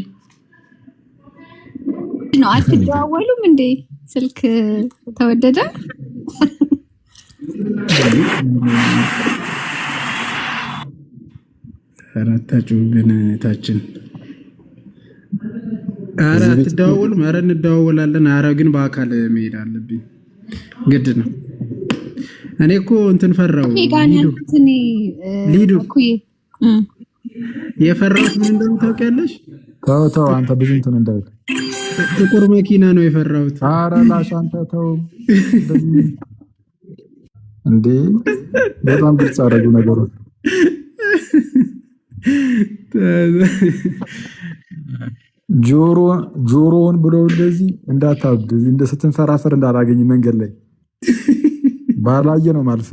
ነው። አትደዋወሉም እንዴ? ስልክ ተወደደ? አራታችሁብን ታችን ኧረ አትደዋወሉም? ኧረ እንደዋወላለን። ኧረ ግን በአካል መሄድ አለብኝ ግድ ነው። እኔ እኮ እንትን ፈራው ሊዱ የፈራሁት ምን እንደሆነ ታውቂያለሽ? ተው አንተ ብዙ እንትን እንዳይል ጥቁር መኪና ነው የፈራሁት። ኧረ ላሽ አንተ ተው። እንዴ በጣም ግልጽ አደረጉ ነገሮች። ጆሮውን ብለው እንደዚህ እንዳታብድ እንደ ስትንፈራፈር እንዳላገኝ መንገድ ላይ ባላየ ነው ማልፈ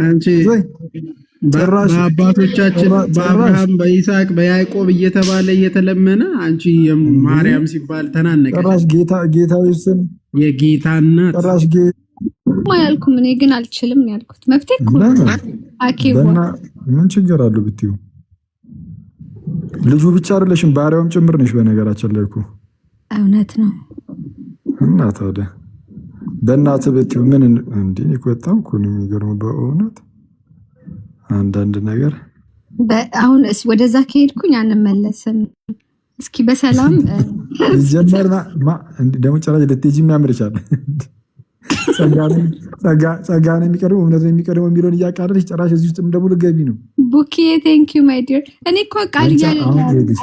አንቺ በአባቶቻችን በአብርሃም በይስሐቅ በያዕቆብ እየተባለ እየተለመነ አንቺ ማርያም ሲባል ተናነቀ። ጭራሽ ጌታ ይስም የጌታ እናት ጭራሽ ያልኩም እኔ ግን አልችልም ያልኩት መብቴ እኮ ምን ችግር አለው ብትዩ ልጁ ብቻ አይደለሽም ባሪያውም ጭምር ነሽ። በነገራችን ላይ እኮ እውነት ነው። እና ታዲያ በእናትህ ብትዩ ምን እንዴ እኮ በጣም እኮ ነው የሚገርመው በእውነት አንዳንድ ነገር። አሁን ወደዛ ከሄድኩኝ አንመለስም። እስኪ በሰላም ጀመርና ደግሞ ጭራሽ ልትሄጂ የሚያምርቻል ጸጋን የሚቀድመው እምነት የሚቀድመው የሚለውን እያቃለች ጭራሽ እዚህ ውስጥ ደግሞ ልትገቢ ነው። ቡኬ ቴንክ ዩ ማይ ዲር። እኔ እኮ ቃል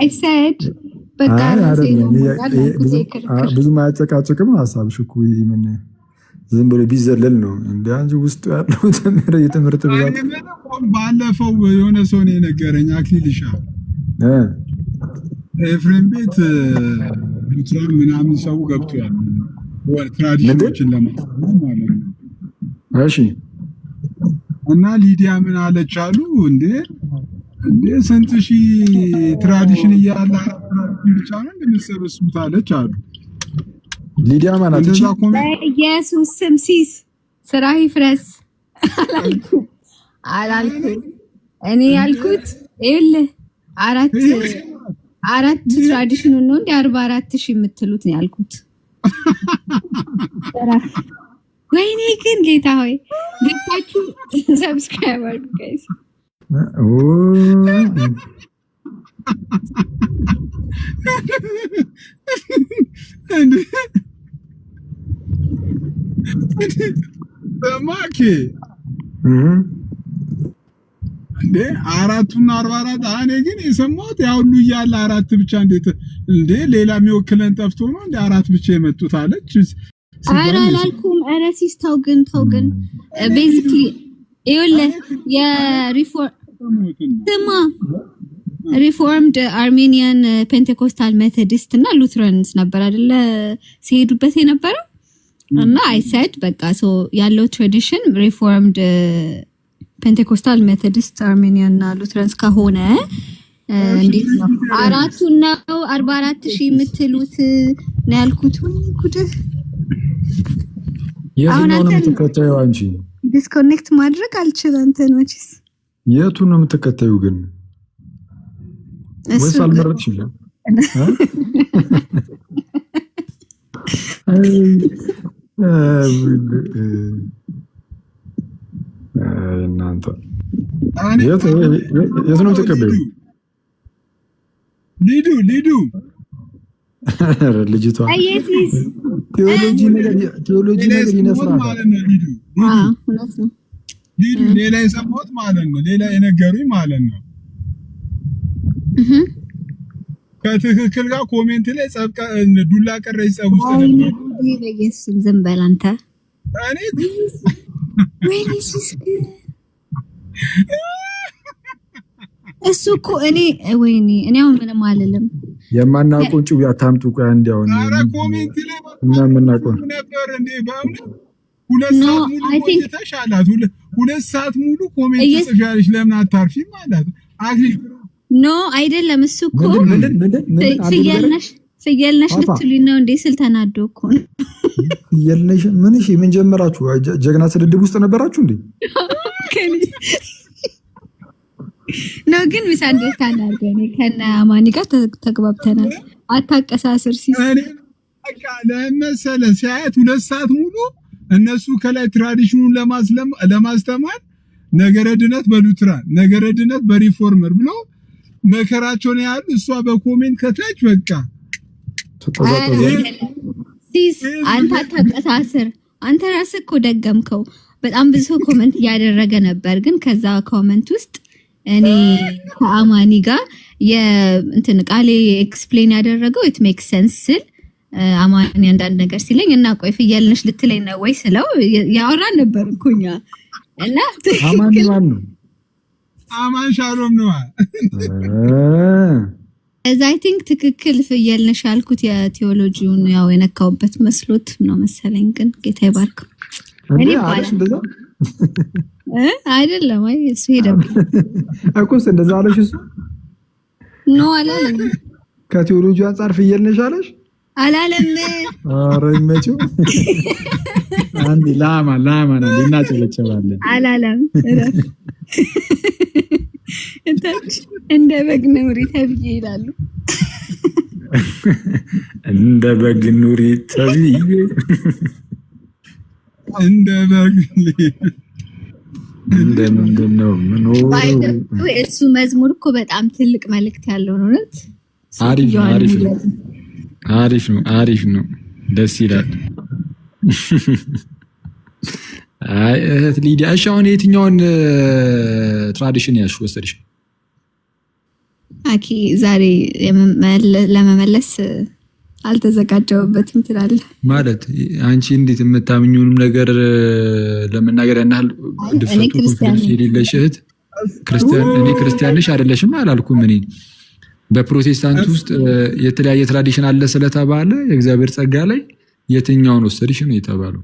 አይ ሰድ በቃ ብዙም አያጨቃጭቅም ሀሳብሽ እኮ ምን ዝም ብሎ ቢዘለል ነው እንደ አንቺ ውስጡ ያለው የትምህርት ብዛት። ባለፈው የሆነ ሰው ነው የነገረኝ አክሊልሻ ኤፍሬም ቤት ሉትራን ምናምን ሰው ገብቶ ያለ ትራዲሽኖችን ለማለት ማለት ነው። እሺ እና ሊዲያ ምን አለች አሉ እንዴ ስንት ሺህ ትራዲሽን እያለ ብቻ ነው እንደምትሰበስቡት አለች አሉ። ሊዲያ ማለት ኢየሱስ ስም ሲስ ስራ ይፍረስ አላልኩም እኔ ያልኩት ይኸውልህ አራት ትራዲሽኑ ነው እንደ 44,000 የምትሉት ነው ያልኩት። ወይኔ ግን ጌታ ሆይ ግባችሁ ሰብስክራይብ አድርጉ ጋይስ። በማኬ እንዴ 444 እኔ ግን የሰማሁት ያው ሁሉ እያለ 4 ብቻ እንዴት እንዴ ሌላ የሚወክለን ጠፍቶ ነው እንዴ 4 ብቻ የመጡት አለች። ኧረ አላልኩም። ኧረ ሲስ ተው ግን ቤዚክሊ ይኸውልህ ሪፎርምድ አርሜኒያን ፔንቴኮስታል ሜቶዲስት እና ሉትራንስ ነበር አይደለ ሲሄዱበት የነበረው እና አይ ሰድ በቃ ሶ ያለው ትራዲሽን ሪፎርምድ ፔንቴኮስታል ሜቶዲስት አርሜኒያን እና ሉትራንስ ከሆነ እንዴት ነው አራቱ ነው 44,000 የምትሉት ነው ያልኩት። ጉድ የቱን ነው የምትከታዩ አንቺ? ዲስኮኔክት ማድረግ አልችልም። አንተን ወጪስ የቱን ነው የምትከታዩ ግን? ወይስ አልመረጥሽም? እናንተ የት ነው የምትቀበዩ? ሊዱ ልጅቷ አይሲስ ቴዎሎጂ ነገር ይነፍራል ማለት ነው። ሊዱ ሌላ የሰማሁት ማለት ነው። ሌላ የነገሩኝ ማለት ነው። ከትክክል ጋር ኮሜንት ላይ ዱላ ቀረች ጸብ ውስጥ ነበር። በኢየሱስ ዝም በል አንተ። እሱ እኮ እኔ አሁን ምንም አልልም። የማናውቀውን ጭው ያታምጡ ቆይ አንዴው ነው። ኧረ ኮሜንት ላይ እና ምናውቀው ነበር እንዴ በእውነት 2 ሰዓት ሙሉ ቆይተሻላት። 2 ሰዓት ሙሉ ኮሜንት ጽፈሻለሽ ለምን አታርፊም ማለት አክሊል ኖ አይደለም። እሱ እኮ ፍየልነሽ ልትሉኝ ነው እንዴ ስል ተናዶ እኮ ነው። ፍየልነሽ ምን? እሺ ምን ጀመራችሁ? ጀግና ስድድብ ውስጥ ነበራችሁ እንዴ? ነው ግን ሚስ አንደርስታንድ አድርገን ከነ አማኒ ጋር ተግባብተናል። አታቀሳስር ሲስ በቃ ለመሰለ ሲያየት 2 ሰዓት ሙሉ እነሱ ከላይ ትራዲሽኑን ለማስተማር ነገረ ድነት በሉትራን ነገረ ድነት በሪፎርመር ብሎ መከራቸውን ያሉ እሷ በኮሜንት ከታች በቃ ሲስ አንተ አታቀሳስር። አንተ ራስህ እኮ ደገምከው። በጣም ብዙ ኮሜንት እያደረገ ነበር ግን ከዛ ኮሜንት ውስጥ እኔ ከአማኒ ጋር የእንትን ቃሌ ኤክስፕሌን ያደረገው it makes sense ስል አማኒ አንዳንድ ነገር ሲለኝ እና ቆይ ፍየል ነሽ ልትለኝ ነው ወይ ስለው ያወራን ነበር እኮ እኛ እና አማኒ ማን ነው? አማን ሻሎም ነው። as I think ትክክል ፍየል ነሽ ያልኩት የቴዎሎጂውን ያው የነካውበት መስሎት ነው መሰለኝ። ግን ጌታ ይባርክ። እኔ አይደለም ወይ እሱ ሄደብኝ አቆስ እንደዛ አለሽ። እሱ ኖ አላለም። ከቴዎሎጂ አንፃር ፍየል ነሽ አለሽ አላለም። ኧረ ይመችው። አንዲ ላማ ነው እናጨበጨባለን። አላለም። እንደ በግ ኑሪ ተብዬ ይላሉ። እንደ በግ ኑሪ ተብዬ እንደ በግ እንደ ምንድን ነው ምኖር? እሱ መዝሙር እኮ በጣም ትልቅ መልእክት ያለው ነው። እውነት አሪፍ ነው። ደስ ይላል። አይ እህት ሊዲያ፣ እሺ አሁን የትኛውን ትራዲሽን ያልሽ ወሰድሽ? አኪ ዛሬ ለመመለስ አልተዘጋጀሁበትም ትላለህ ማለት አንቺ እንዴት የምታምኙንም ነገር ለመናገር ያናል ድፍረቱ ኮንፊደንስ የሌለሽ እህት ክርስቲያን። እኔ ክርስቲያን ነሽ አይደለሽም አላልኩም። እኔ በፕሮቴስታንት ውስጥ የተለያየ ትራዲሽን አለ ስለተባለ የእግዚአብሔር ጸጋ ላይ የትኛውን ወሰድሽ ነው የተባለው?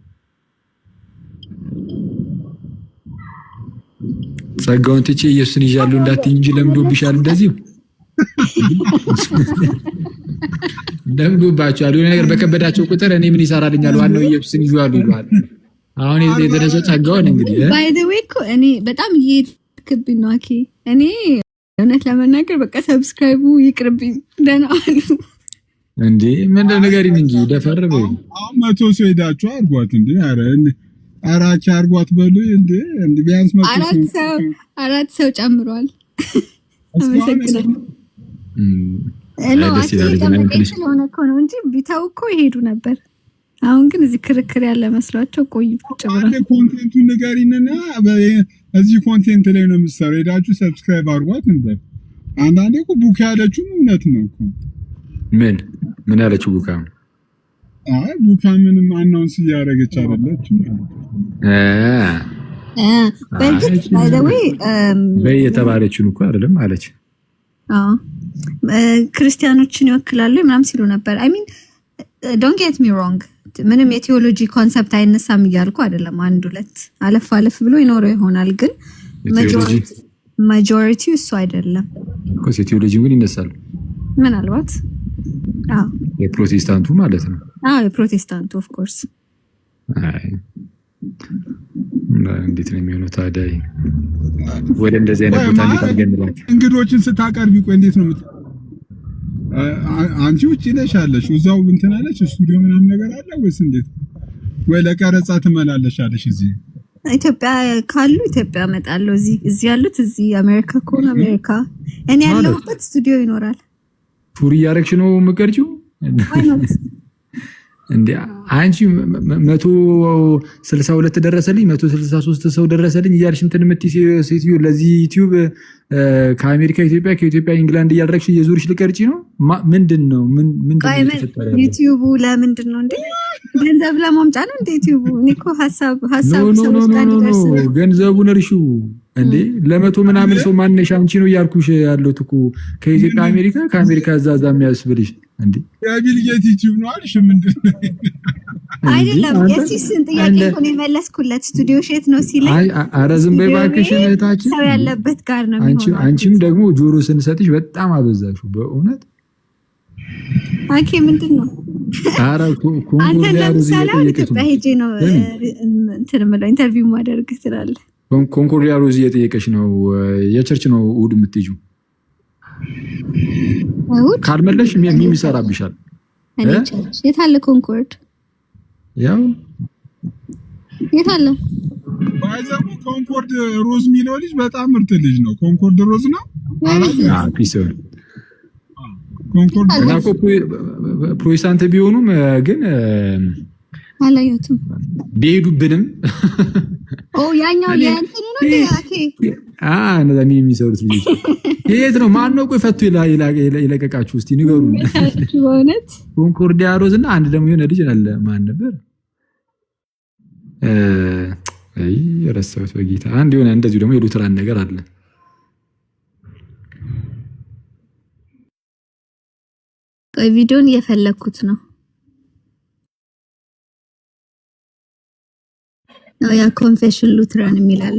ጸጋውን ትቼ ኢየሱስን ይዣለሁ እንዳትይ እንጂ ለምዶብሻል። እንደዚህ ለምዶባቸዋል። የሆነ ነገር በከበዳቸው ቁጥር እኔ ምን ይሰራልኛል ዋናው ኢየሱስን ይዣለሁ ይሏል። አሁን የተደረሰ ጸጋውን እንግዲህ ባይ ዘ ዌይ እኮ እኔ በጣም እየሄድክብኝ ነው። አኬ እኔ እውነት ለመናገር በቃ ሰብስክራይቡ ይቅርብኝ። ደህና አሉ እንዴ ምን ንገሪኝ እንጂ ደፈር በይ። አሁን 100 ሰው ሄዳችሁ አርጓት እንዴ! አራቻ አርጓት በሉ እንዴ! ቢያንስ 100 አራት ሰው ጨምሯል። አመሰግናለሁ። ደስ ይላል። ስለሆነ እኮ ነው እንጂ ቢታው እኮ ይሄዱ ነበር። አሁን ግን እዚህ ክርክር ያለ መስሏቸው ቆዩ። ኮንቴንቱን ንገሪንና እዚህ ኮንቴንት ላይ ነው የምትሰራው። ሄዳችሁ ሰብስክራይብ አርጓት እንዴ! አንዳንዴ እኮ ቡክ ያለችው እውነት ነው እኮ። ምን ያለችው ቡካ? ቡካ ምንም አናውንስ እያደረገች አይደለችም። ባይ ዘ ዌይ የተባለችውን እኮ አይደለም አለች። ክርስቲያኖችን ይወክላሉ ምናምን ሲሉ ነበር። አይ ሚን ዶንት ጌት ሚ ሮንግ፣ ምንም የቴዎሎጂ ኮንሰፕት አይነሳም እያልኩ አይደለም። አንድ ሁለት አለፍ ብሎ ይኖረው ይሆናል፣ ግን ማጆሪቲው እሱ አይደለም እኮ። የቴዎሎጂ ግን ይነሳል ምናልባት። የፕሮቴስታንቱ ማለት ነው። የፕሮቴስታንቱ ኦፍ ኮርስ። እንዴት ነው የሚሆነው ታዲያ? ወደ እንደዚህ አይነት ቦታ እንዴት አድርገንላት እንግዶችን ስታቀርቢ ቆይ እንዴት ነው አንቺ ውጪ ነሽ አለሽ እዛው እንትን አለሽ ስቱዲዮ ምናምን ነገር አለ ወይስ እንዴት? ወይ ለቀረጻ ትመላለሻለሽ? እዚህ ኢትዮጵያ ካሉ ኢትዮጵያ እመጣለሁ። እዚህ ያሉት እዚህ፣ አሜሪካ ከሆነ አሜሪካ። እኔ ያለሁበት ስቱዲዮ ይኖራል። ፉሪ ያረክሽ ነው የምትቀርጪው እንዴ? አንቺ 162 ደረሰልኝ 163 ሰው ደረሰልኝ እያልሽ እንትን የምትይ ሴትዮ ለዚህ ዩቲዩብ ከአሜሪካ ኢትዮጵያ ከኢትዮጵያ ኢንግላንድ እያደረግሽ እየዞርሽ ልቀርጪ ነው? ምንድን ነው ዩቲዩቡ? ለምንድን ነው እንዴ? ገንዘብ ለማምጫ ነው እንዴ ዩቲዩቡ? እኔ እኮ ሀሳብ ሰዎች ጋር እንዲደርስ ነው። ገንዘቡን እርሺው እንዴ! ለመቶ ምናምን ሰው ማነሽ አንቺ ነው እያልኩሽ ያለሁት እኮ። ከኢትዮጵያ አሜሪካ ከአሜሪካ እዛ የሚያስብልሽ እንዴ? የቢል ጌት ዩቲዩብ ነው አልሽ? ምንድን ነው አይደለም። የሲስን ጥያቄ እኮ ነው የመለስኩለት። ስቱዲዮ ሼት ነው ሲለኝ፣ ኧረ ዝም በይ እባክሽ እህታችን፣ ሰው ያለበት ጋር ነው የሚሆነው። አንቺም ደግሞ ጆሮ ስንሰጥሽ በጣም አበዛሽው በእውነት። አኬ ምንድን ነው? ኧረ አንተ ለምሳሌ ኢትዮጵያ ሄጄ ነው እንትን የምለው ኢንተርቪው ማደርግ ትላለህ። ኮንኮርዲያ ሮዝ እየጠየቀሽ ነው። የቸርች ነው እሑድ የምትሄጂው? ካልመለሽ ሚም ይሰራብሻል። እኔ ቸርች የት አለ ኮንኮርድ? ያው የት አለ ባይዘው ኮንኮርድ ሮዝ የሚለው ልጅ በጣም ምርጥ ልጅ ነው። ኮንኮርድ ሮዝ ነው ፒስል ኮንኮርድ እና ፕሮቴስታንት ቢሆኑም ግን አላየሁትም። ቢሄዱብንም ያኛው የእንትኑ ነው ያኬ እነዛ የሚሰሩት ልጆች የት ነው? ማን ነው? ቆይ ፈቱ ይለቀቃችሁ እስቲ ንገሩን። በእውነት ኮንኮርዲያ ሮዝ እና አንድ ደግሞ የሆነ ልጅ አለ። ማን ነበር? ረሳሁት በጌታ። አንድ የሆነ እንደዚሁ ደግሞ የሉትራን ነገር አለ። ቆይ ቪዲዮን እየፈለኩት ነው። ያ ኮንፌሽን ሉትራን የሚላል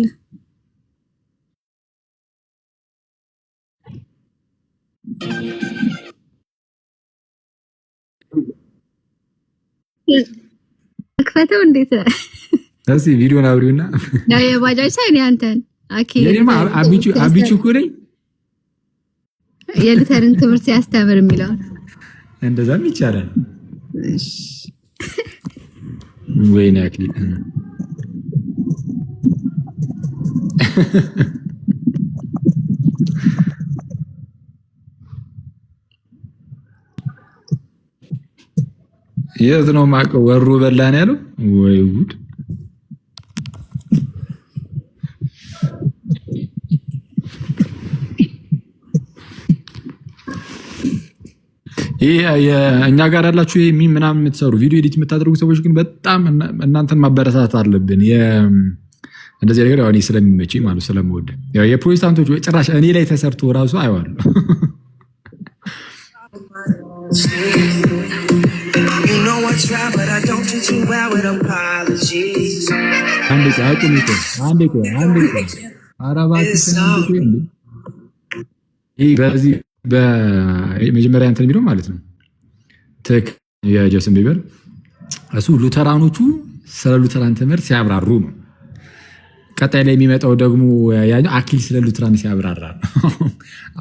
ክፈተው። እንዴት እዚህ ቪዲዮን አብሪውና ያ የባጃጅ ሳይን ያንተን አኪ የኔማ አቢቹ ኩሪ የሉተርን ትምህርት ሲያስተምር የሚለው እንደዛም ይቻላል። እሺ ወይኔ አክሊል የት ነው ማቀው? ወሩ በላን ያለው ወይ ጉድ! እኛ ጋር ያላችሁ ይሄ ምናምን የምትሰሩ ቪዲዮ ኤዲት የምታደርጉ ሰዎች ግን በጣም እናንተን ማበረታታት አለብን። እንደዚህ ነገር ያው እኔ ስለሚመችኝ ማለት ስለምወድ ያው የፕሮቴስታንቶች ጭራሽ እኔ ላይ ተሰርቶ ራሱ አይዋል በዚህ በመጀመሪያ እንትን የሚለው ማለት ነው ትክ የጀስቲን ቢበር እሱ ሉተራኖቹ ስለ ሉተራን ትምህርት ሲያብራሩ ነው። ቀጣይ ላይ የሚመጣው ደግሞ ያኛው አኪል ስለ ሉተራን ሲያብራራ ነው።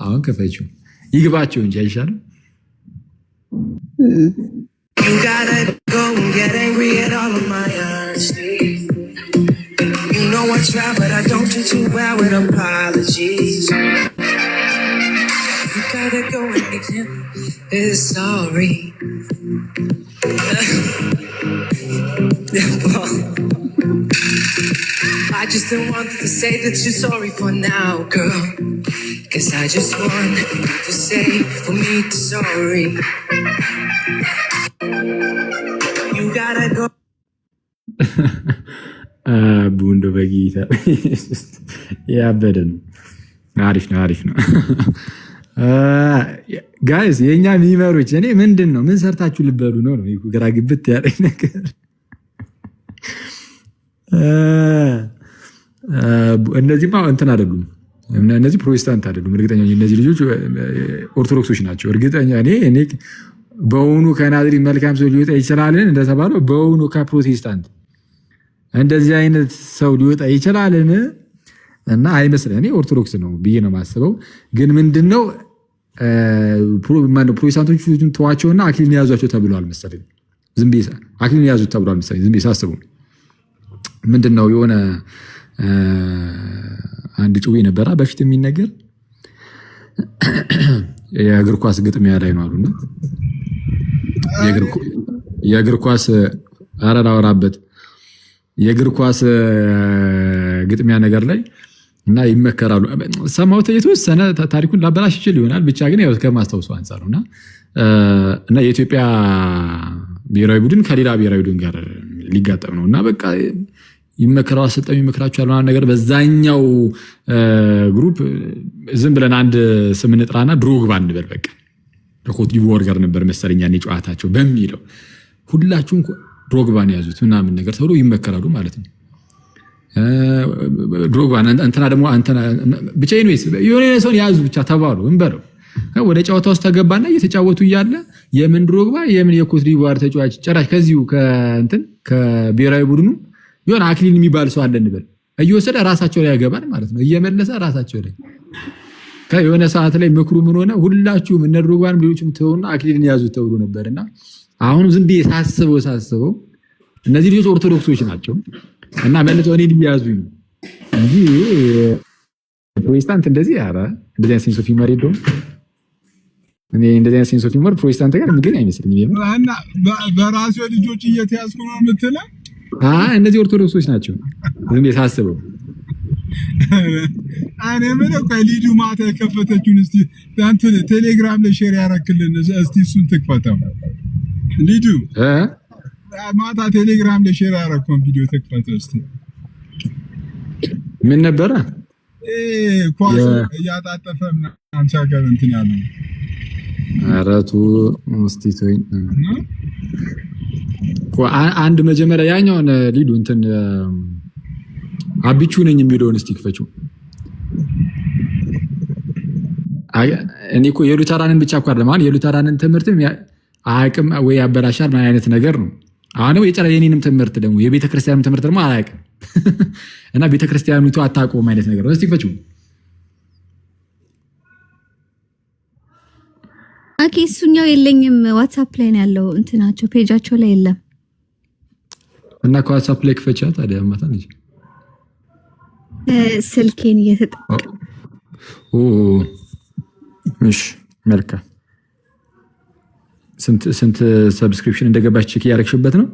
አሁን ከፈችው ይግባቸው እንጂ አይሻልም? You gotta go and get angry at all of my honesty. You know I try, but I don't do too well with apologies. You gotta go and get him sorry. I just don't want to say that you're sorry for now, girl. Guess I just want you to say for me to sorry. You gotta go. ቡንዶ በጌታ ያበደ ነው። አሪፍ ነው። ጋይስ የኛ ሚመሮች እኔ ምንድን ነው ምን ሰርታችሁ ልበሉ ነው ግራ ግብት ያለኝ ነገር። እነዚህማ እንትን አይደሉም፣ እነዚህ ፕሮቴስታንት አይደሉም። እርግጠኛ እነዚህ ልጆች ኦርቶዶክሶች ናቸው። እርግጠኛ እኔ በእውኑ ከናዝሬት መልካም ሰው ሊወጣ ይችላልን እንደተባለው በእውኑ ከፕሮቴስታንት እንደዚህ አይነት ሰው ሊወጣ ይችላልን? እና አይመስልም። እኔ ኦርቶዶክስ ነው ብዬ ነው የማስበው። ግን ምንድነው ፕሮቴስታንቶቹ ተዋቸውና አክሊል ያዟቸው ተብሏል መሰለኝ። ዝም ብዬ አክሊል ያዙት ተብሏል መሰለኝ። ዝም ብዬ ሳስበው ምንድነው የሆነ አንድ ጭዌ ነበራ በፊት የሚነገር የእግር ኳስ ግጥሚያ ላይ ነው አሉና የእግር ኳስ አራራውራበት የእግር ኳስ ግጥሚያ ነገር ላይ እና ይመከራሉ። ሰማሁት የተወሰነ ታሪኩን ላበላሽ ይችል ይሆናል ብቻ ግን ያው ከማስታወሱ አንፃር ነውና እና የኢትዮጵያ ብሔራዊ ቡድን ከሌላ ብሔራዊ ቡድን ጋር ሊጋጠም ነውና በቃ ይመከራው አሰልጣኙ ይመክራቸዋል ማለት ነገር በዛኛው ግሩፕ ዝም ብለን አንድ ስም እንጥራና ድሮግባ እንበል በቃ ከኮት ዲቮር ጋር ነበር መሰለኛ እኔ ጨዋታቸው በሚለው ሁላችሁም ድሮግባን ያዙት ምናምን ነገር ተብሎ ይመከራሉ ማለት ነው። ድሮግባን እንትና ደግሞ አንተና ብቻ ኢንዌስ የሆነ ሰው ያዙ ብቻ ተባሉ እንበለው። ወደ ጨዋታው ውስጥ ተገባና እየተጫወቱ እያለ የምን ድሮግባ የምን የኮት ዲቮር ተጫዋች ጨራሽ ከዚሁ ከእንትን ከብሔራዊ ቡድኑ የሆነ አክሊል የሚባል ሰው አለ እንበል እየወሰደ ራሳቸው ላይ ያገባል ማለት ነው። እየመለሰ ራሳቸው ላይ ከየሆነ ሰዓት ላይ ምክሩ ምን ሆነ ሁላችሁም እነ ድሮግባን ሌሎችም ተውና አክሊልን ያዙት ተብሎ ነበርና አሁን ዝም ብዬ ሳስበው እነዚህ ልጆች ኦርቶዶክሶች ናቸው እና መልሰው እኔ ሊያዙኝ ነው እንጂ ፕሮቴስታንት እንደዚህ እንደዚህ ሴንስ ኦፍ ሂውመር የለውም። እኔ እንደዚህ ሴንስ ኦፍ ሂውመር ፕሮቴስታንት ጋር የሚገኝ አይመስልኝም። እና በራሴ ልጆች እየተያዝኩ ነው የምትለው እነዚህ ኦርቶዶክሶች ናቸው ዝም ሳስበው። እኔ ምን ሊዱ ማታ የከፈተችውን እስቲ እንትን ቴሌግራም ላይ ሼር ያረክልን እስቲ እሱን ትክፈተው ሊዱ ማታ ቴሌግራም ላይ ሼር ያረከውን ቪዲዮ ትክፈተው እስቲ። ምን ነበረ ኳስ እያጣጠፈ ምናምን ቻገር እንትን ያለው አራቱ ሙስቲቶኝ አንድ መጀመሪያ ያኛውን ሊዱ እንትን አብቹ ነኝ የሚለውን እስቲ ክፈችው። እኔ እኮ የሉተራንን ብቻ እኮ አይደለም የሉተራንን ትምህርትም አያውቅም ወይ ያበላሻል ምን አይነት ነገር ነው። አሁን የጨራ የኔንም ትምህርት ደግሞ የቤተ ክርስቲያኑ ትምህርት ደግሞ አያውቅም እና ቤተ ክርስቲያኑቱ አታውቀውም አይነት ነገር ነው። እስቲ ክፈችው። ኦኬ እሱኛው የለኝም ዋትስአፕ ላይ ነው ያለው እንትናቸው ፔጃቸው ላይ የለም እና ከዋትስአፕ ላይ ክፈቻ ታዲያ ማታ ነኝ ስልኬን እየተጠቀምኩ እሺ መልካም ስንት ሰብስክሪፕሽን እንደገባች ቼክ ያረክሽበት ነው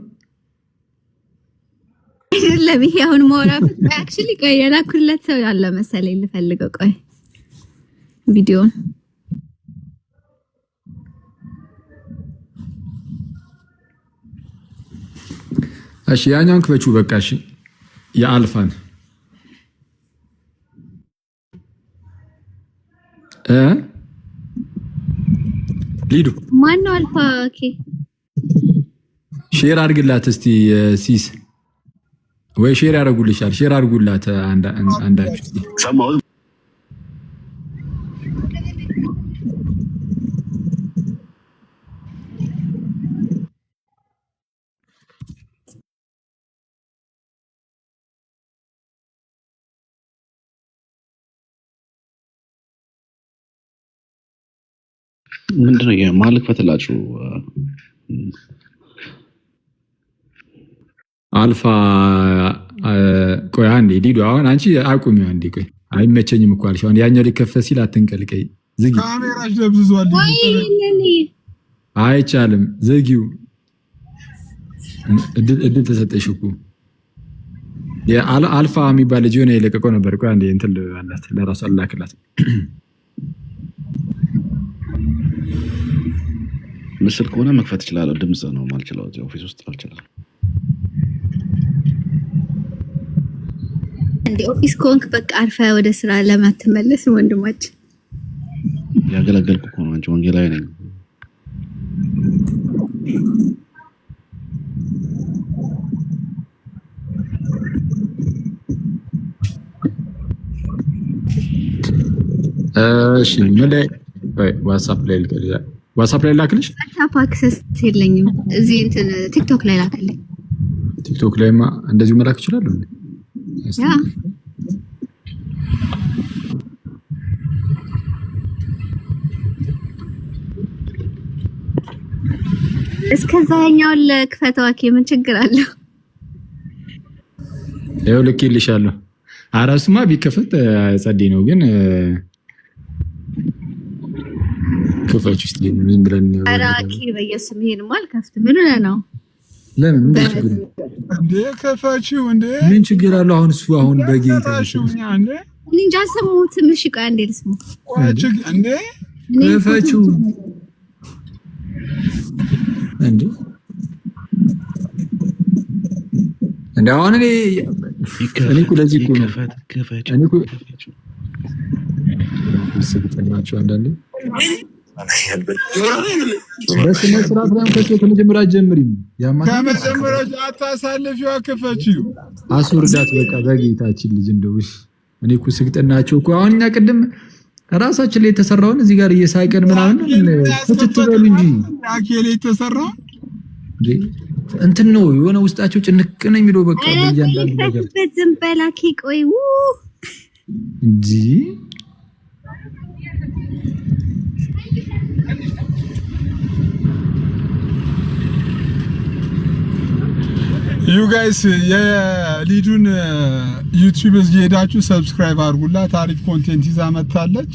ለምን አሁን ሞራፍ አክቹሊ ቆይ የላኩለት ሰው ያለ መሰለኝ ልፈልገው ቆይ ቪዲዮን እሺ ያኛውን ክፈቹ በቃ እሺ የአልፋን ሊዱ ማነው አልፋ ኦኬ ሼር አድርግላት እስቲ ሲስ ወይ ሼር ያደርጉልሻል ሼር አድርጉላት አንዳችሁ ምንድነው የማልክ ፈትላችሁ አልፋ ቆይ አንዴ ዲዱ አሁን አንቺ አቁሚው አንዴ ቆይ አይመቸኝም እኮ አልሽ አሁን ያኛው ሊከፈት ሲል አትንቀልቀይ ዝጊ ካሜራሽ ደብዝዟል አይቻልም ዝጊው እድል ተሰጠሽ እኮ የአልፋ የሚባል ልጅ ሆነ የለቀቀው ነበር ቆይ አንዴ እንትን አላት ለራሱ አላክላት ምስል ከሆነ መክፈት ይችላል ድምጽ ነው ማልችለው እዚህ ኦፊስ ውስጥ አልችልም እንዴ ኦፊስ ኮንክ በቃ አርፈ ወደ ስራ ለማትመለስ ወንድማችን ያገለገልኩ እኮ ነው አንቺ ወንጌላዊ ነኝ እሺ ምን ዋትስአፕ ላይ ላክልሽ ዋትስአፕ አክሰስ የለኝም እዚህ እንትን ቲክቶክ ላይ ላክልኝ ቲክቶክ ላይማ እንደዚሁ መላክ ይችላል ያ እስከዛኛው ለክፈተው አኬ ምን ችግር አለው ያው ልክልሻለሁ አራስማ ቢከፈት ጸዴ ነው ግን ክፈች ውስጥ ምን ብለን ነው አራኪ በየስም ይሄን ማል ከፍት ምን ነው ለምን ምን ችግር እንዴ ከፈችው እንዴ ምን ችግር አለው አሁን እሱ አሁን በጌታሽ እንዴ እንጃ ሰሙት ምሽ ቃ እንዴ ልስሙ እንዴ ከፈችው እንዴ እንዴ አሁን እኔ እኮ ለዚህ እኮ ነው እኔ እኮ ስብጥናቸው አንዳንዴ በስነ ስርዓት ላይ ከመጀመሪያ ጀምሪም ከመጀመሪያ አታሳልፊው አከፈችው አስወርዳት በቃ በጌታችን ልጅ እንደው እኔ እኮ ስግጥናቸው እኮ አሁን እኛ ቅድም ራሳችን ላይ የተሰራውን እዚህ ጋር እየሳቀን ምናምን ፍትትበሉ እንጂ አኬሌ የተሰራው እንትን ነው የሆነ ውስጣቸው ጭንቅ ነው የሚለው በቃ በእያንዳንዱ ነገር ዝም በላኪ ቆይ እንጂ ዩ ጋይስ የሊዱን ዩቲዩብ እየሄዳችሁ ሰብስክራይብ አድርጉላት አሪፍ ኮንቴንት ይዛ መጣለች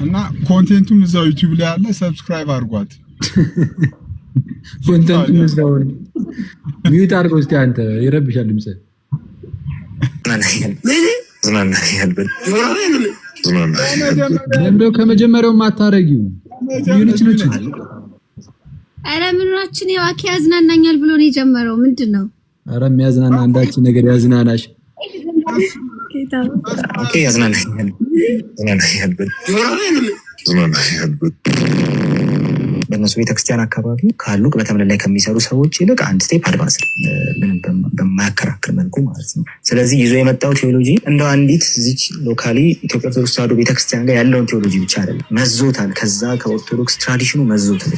እና ኮንቴንቱም እዛው ዩቲዩብ ላይ አለ ሰብስክራይብ አድርጓት ኮንተንት ነው። ሚዩት አድርገው እስኪ አንተ ይረብሻል ድምጽ። እንደው ከመጀመሪያው ማታረጊው ዩኒት ነች። አረ ምናችን ያዋኪ ያዝናናኛል ብሎ ነው የጀመረው። ምንድነው? አረ የሚያዝናና አንዳችን ነገር ያዝናናሽ። ኦኬ ያዝናናኛል በእነሱ ቤተክርስቲያን አካባቢ ካሉ በተምለል ላይ ከሚሰሩ ሰዎች ይልቅ አንድ ስቴፕ አድቫንስ ምንም በማያከራክር መልኩ ማለት ነው። ስለዚህ ይዞ የመጣው ቴዎሎጂ እንደው አንዲት እዚች ሎካሊ ኢትዮጵያ ኦርቶዶክስ ተዋሕዶ ቤተክርስቲያን ጋር ያለውን ቴዎሎጂ ብቻ አይደለም መዞታል። ከዛ ከኦርቶዶክስ ትራዲሽኑ መዞታል።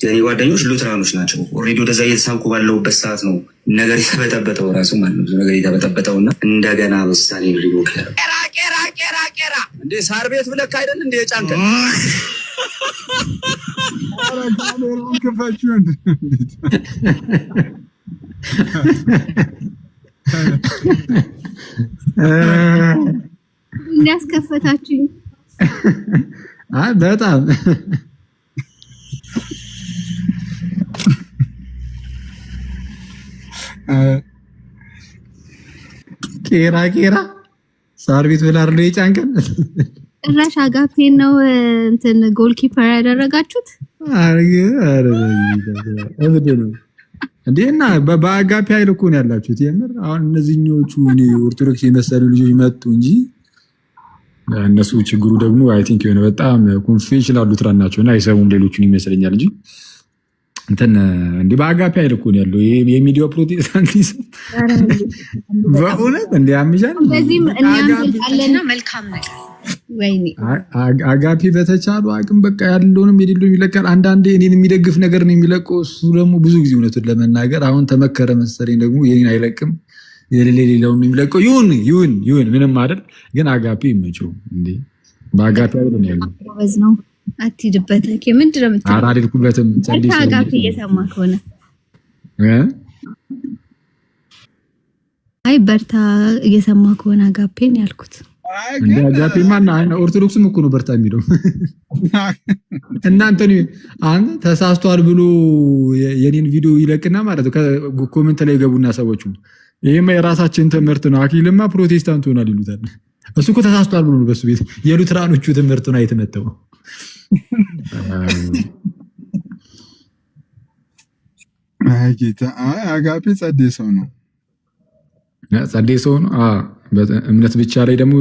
የኔ ጓደኞች ሉትራኖች ናቸው። ኦልሬዲ ወደዛ እየተሳብኩ ባለሁበት ሰዓት ነው ነገር የተበጠበጠው ራሱ ማለት ነው። ነገር የተበጠበጠውና እንደገና ውሳኔ ሪቮክ ቄራ እንዴ ሳር ቤት ብለክ አይደል እንዴ ጫንከ እንዲያስከፈታችሁ በጣም ቄራ ሳር ቤት ብላ አይደል የጫንከን ጭራሽ አጋፔን ነው እንትን ጎልኪፐር ያደረጋችሁት። እንዴና በአጋፔ ኃይል እኮ ነው ያላችሁት። የምር አሁን እነዚህኞቹ ኦርቶዶክስ የመሰሉ ልጆች መጡ እንጂ እነሱ ችግሩ ደግሞ አይ ቲንክ የሆነ በጣም ኮንፌሽናል ሉትራን ናቸውና አይሰሙም ሌሎቹን ይመስለኛል እንጂ እንትን እንዴ በአጋፔ ኃይል እኮ ነው ያለው የሚዲያው ፕሮቴስታንቲዝም በእውነት እንዴ አምጃን ስለዚህ እናንተና መልካም ነገር ወይኔ አጋፔ በተቻሉ አቅም በቃ ያለውንም የሌለውንም ይለቃል። አንዳንዴ እኔን የሚደግፍ ነገር ነው የሚለቀው። እሱ ደግሞ ብዙ ጊዜ እውነቱን ለመናገር አሁን ተመከረ መሰለኝ ደግሞ የኔን አይለቅም የሌለውን የሚለቀው ይሁን ምንም አይደል። ግን አጋፔ ይመቸው እንዴ በአጋፔ አይደል ነው ነው አትሂድበት። ምንድን ነው የምትለው? አልሄድኩበትም። አጋፔ እየሰማ ከሆነ አይ በርታ እየሰማ ከሆነ አጋፔን ያልኩት እንደ አጋፔ ማና ኦርቶዶክስም እኮ ነው በርታ የሚለው እናንተ አንተ ተሳስቷል ብሎ የኔን ቪዲዮ ይለቅና ማለት ኮሜንት ላይ ገቡና ሰዎቹ ይሄማ የራሳችን ትምህርት ነው አኪልማ ፕሮቴስታንት ሆናል ይሉታል። እሱ እኮ ተሳስቷል ብሎ ነው በሱ ቤት የሉትራኖቹ ትምህርት ነው የተመተው። አይ ጌታ አጋፔ ጸዴ ሰው ነው። እምነት ብቻ ላይ ደግሞ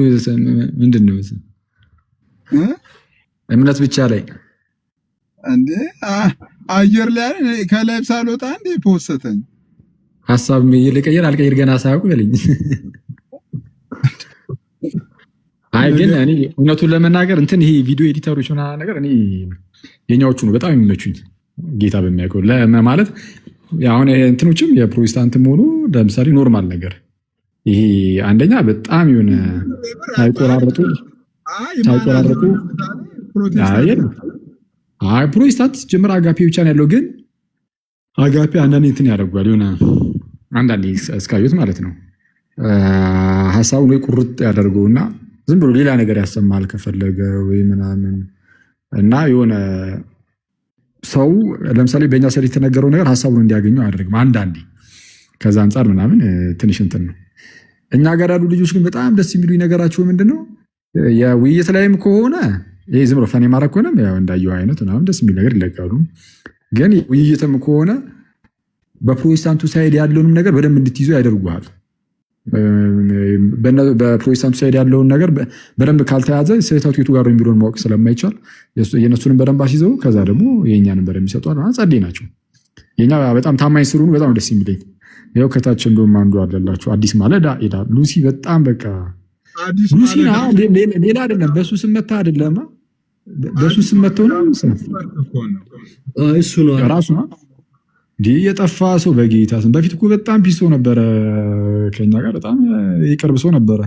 ምንድነው እምነት ብቻ ላይ እንዴ አየር ላይ ከላይ ሳልወጣ እንዴ ፖስተኝ ሐሳብ ይልቀየር አልቀየር ገና ሳያውቁ ይልኝ። አይ ግን እኔ እውነቱን ለመናገር እንትን ይሄ ቪዲዮ ኤዲተሮች እና ነገር እኔ የኛዎቹ ነው በጣም የሚመቹኝ ጌታ በሚያውቀው ለማለት አሁን እንትኖችም የፕሮቴስታንትም ሆኖ ለምሳሌ ኖርማል ነገር ይሄ አንደኛ በጣም የሆነ ሳይቆራረጡ ፕሮቴስታንት ጀምር አጋፔ ብቻ ነው ያለው። ግን አጋፔ አንዳንዴ እንትን ያደርጓል የሆነ አንዳንዴ እስካዩት ማለት ነው ሀሳቡን ወይ ቁርጥ ያደርገውና ዝም ብሎ ሌላ ነገር ያሰማል ከፈለገ ወይ ምናምን እና የሆነ ሰው ለምሳሌ በእኛ ሰሪ የተነገረው ነገር ሀሳቡን እንዲያገኘው አያደርግም አንዳንዴ። ከዛ አንጻር ምናምን ትንሽ እንትን ነው። እኛ ጋር ያሉ ልጆች ግን በጣም ደስ የሚሉ ነገራቸው ምንድነው የውይይት ላይም ከሆነ ይሄ ዝም ብሎ ፈን ማድረግ ከሆነ ያው እንዳየው አይነት ምናምን ደስ የሚል ነገር ይለቃሉ። ግን ውይይትም ከሆነ በፕሮቴስታንቱ ሳይድ ያለውንም ነገር በደንብ እንድትይዙ ያደርጉሃል። በፕሮቴስታንቱ ሳይድ ያለውን ነገር በደንብ ካልተያዘ ስህተቱ የቱ ጋር የሚለውን ማወቅ ስለማይቻል የእነሱንም በደንብ አስይዘው ከዛ ደግሞ የእኛንም በደንብ ይሰጧል። ጸዴ ናቸው። የኛ በጣም ታማኝ ስለሆኑ በጣም ደስ የሚለኝ ያው ከታች እንደውም አንዱ አለላችሁ አዲስ ማለዳ ሄዳ ሉሲ በጣም በቃ ሉሲ ሌላ አይደለም በሱ ስመታ አይደለም በሱ ስመተው ነው እሱ ነው ራሱ ነው የጠፋ ሰው በጌታ ስም። በፊት እኮ በጣም ፒስ ሰው ነበረ ከኛ ጋር በጣም ይቀርብ ሰው ነበረ።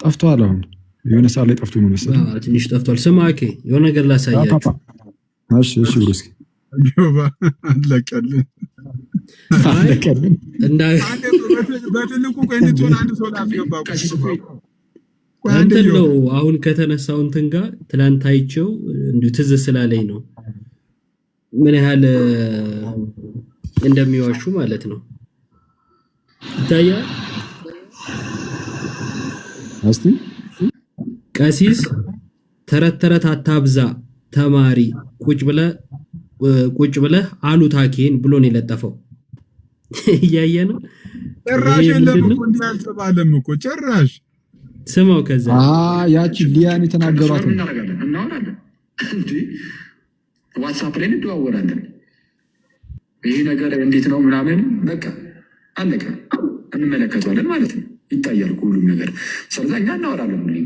ጠፍቷል። አሁን የሆነ ሰዓት ላይ ጠፍቶ ነው መሰለኝ ትንሽ ጠፍቷል። ስማኬ የሆነ ነገር ላሳያችሁ። እሺ ብሩስኪ አለቀልን እንዳ በትልቁ ቆይቶን አንድ ሰው ላስገባ እንትን ነው አሁን ከተነሳው እንትን ጋር ትላንት አይቼው እንዲሁ ትዝ ስላለኝ ነው ምን ያህል እንደሚዋሹ ማለት ነው ይታያል። እስቲ ቀሲስ ተረት ተረት አታብዛ ተማሪ ቁጭ ብለህ አሉታኬን ብሎ ነው የለጠፈው። እያየ ነው ጭራሽ የለም እኮ እንዲህ አልተባለም እኮ ጭራሽ። ስማው ከዛ ያቺ ሊያን የተናገሯት እናወራለን እንዴ ዋትስአፕ ላይ እንደዋወራለን። ይሄ ነገር እንዴት ነው ምናምን በቃ አለቀ። እንመለከተዋለን ማለት ነው። ይታያል ሁሉም ነገር። ስለዚህ እኛ እናወራለን ሁሌ።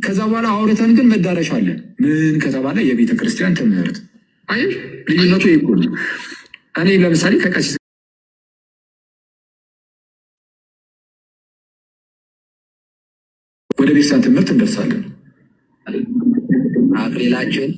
ከዛ በኋላ አውርተን ግን መዳረሻ አለ። ምን ከተባለ የቤተ ክርስቲያን ትምህርት አየሽ፣ ልዩነቱ ይሄ ነው። እኔ ለምሳሌ ከቀሲስ ወደ ቤተክርስቲያን ትምህርት እንደርሳለን። አክሊላችን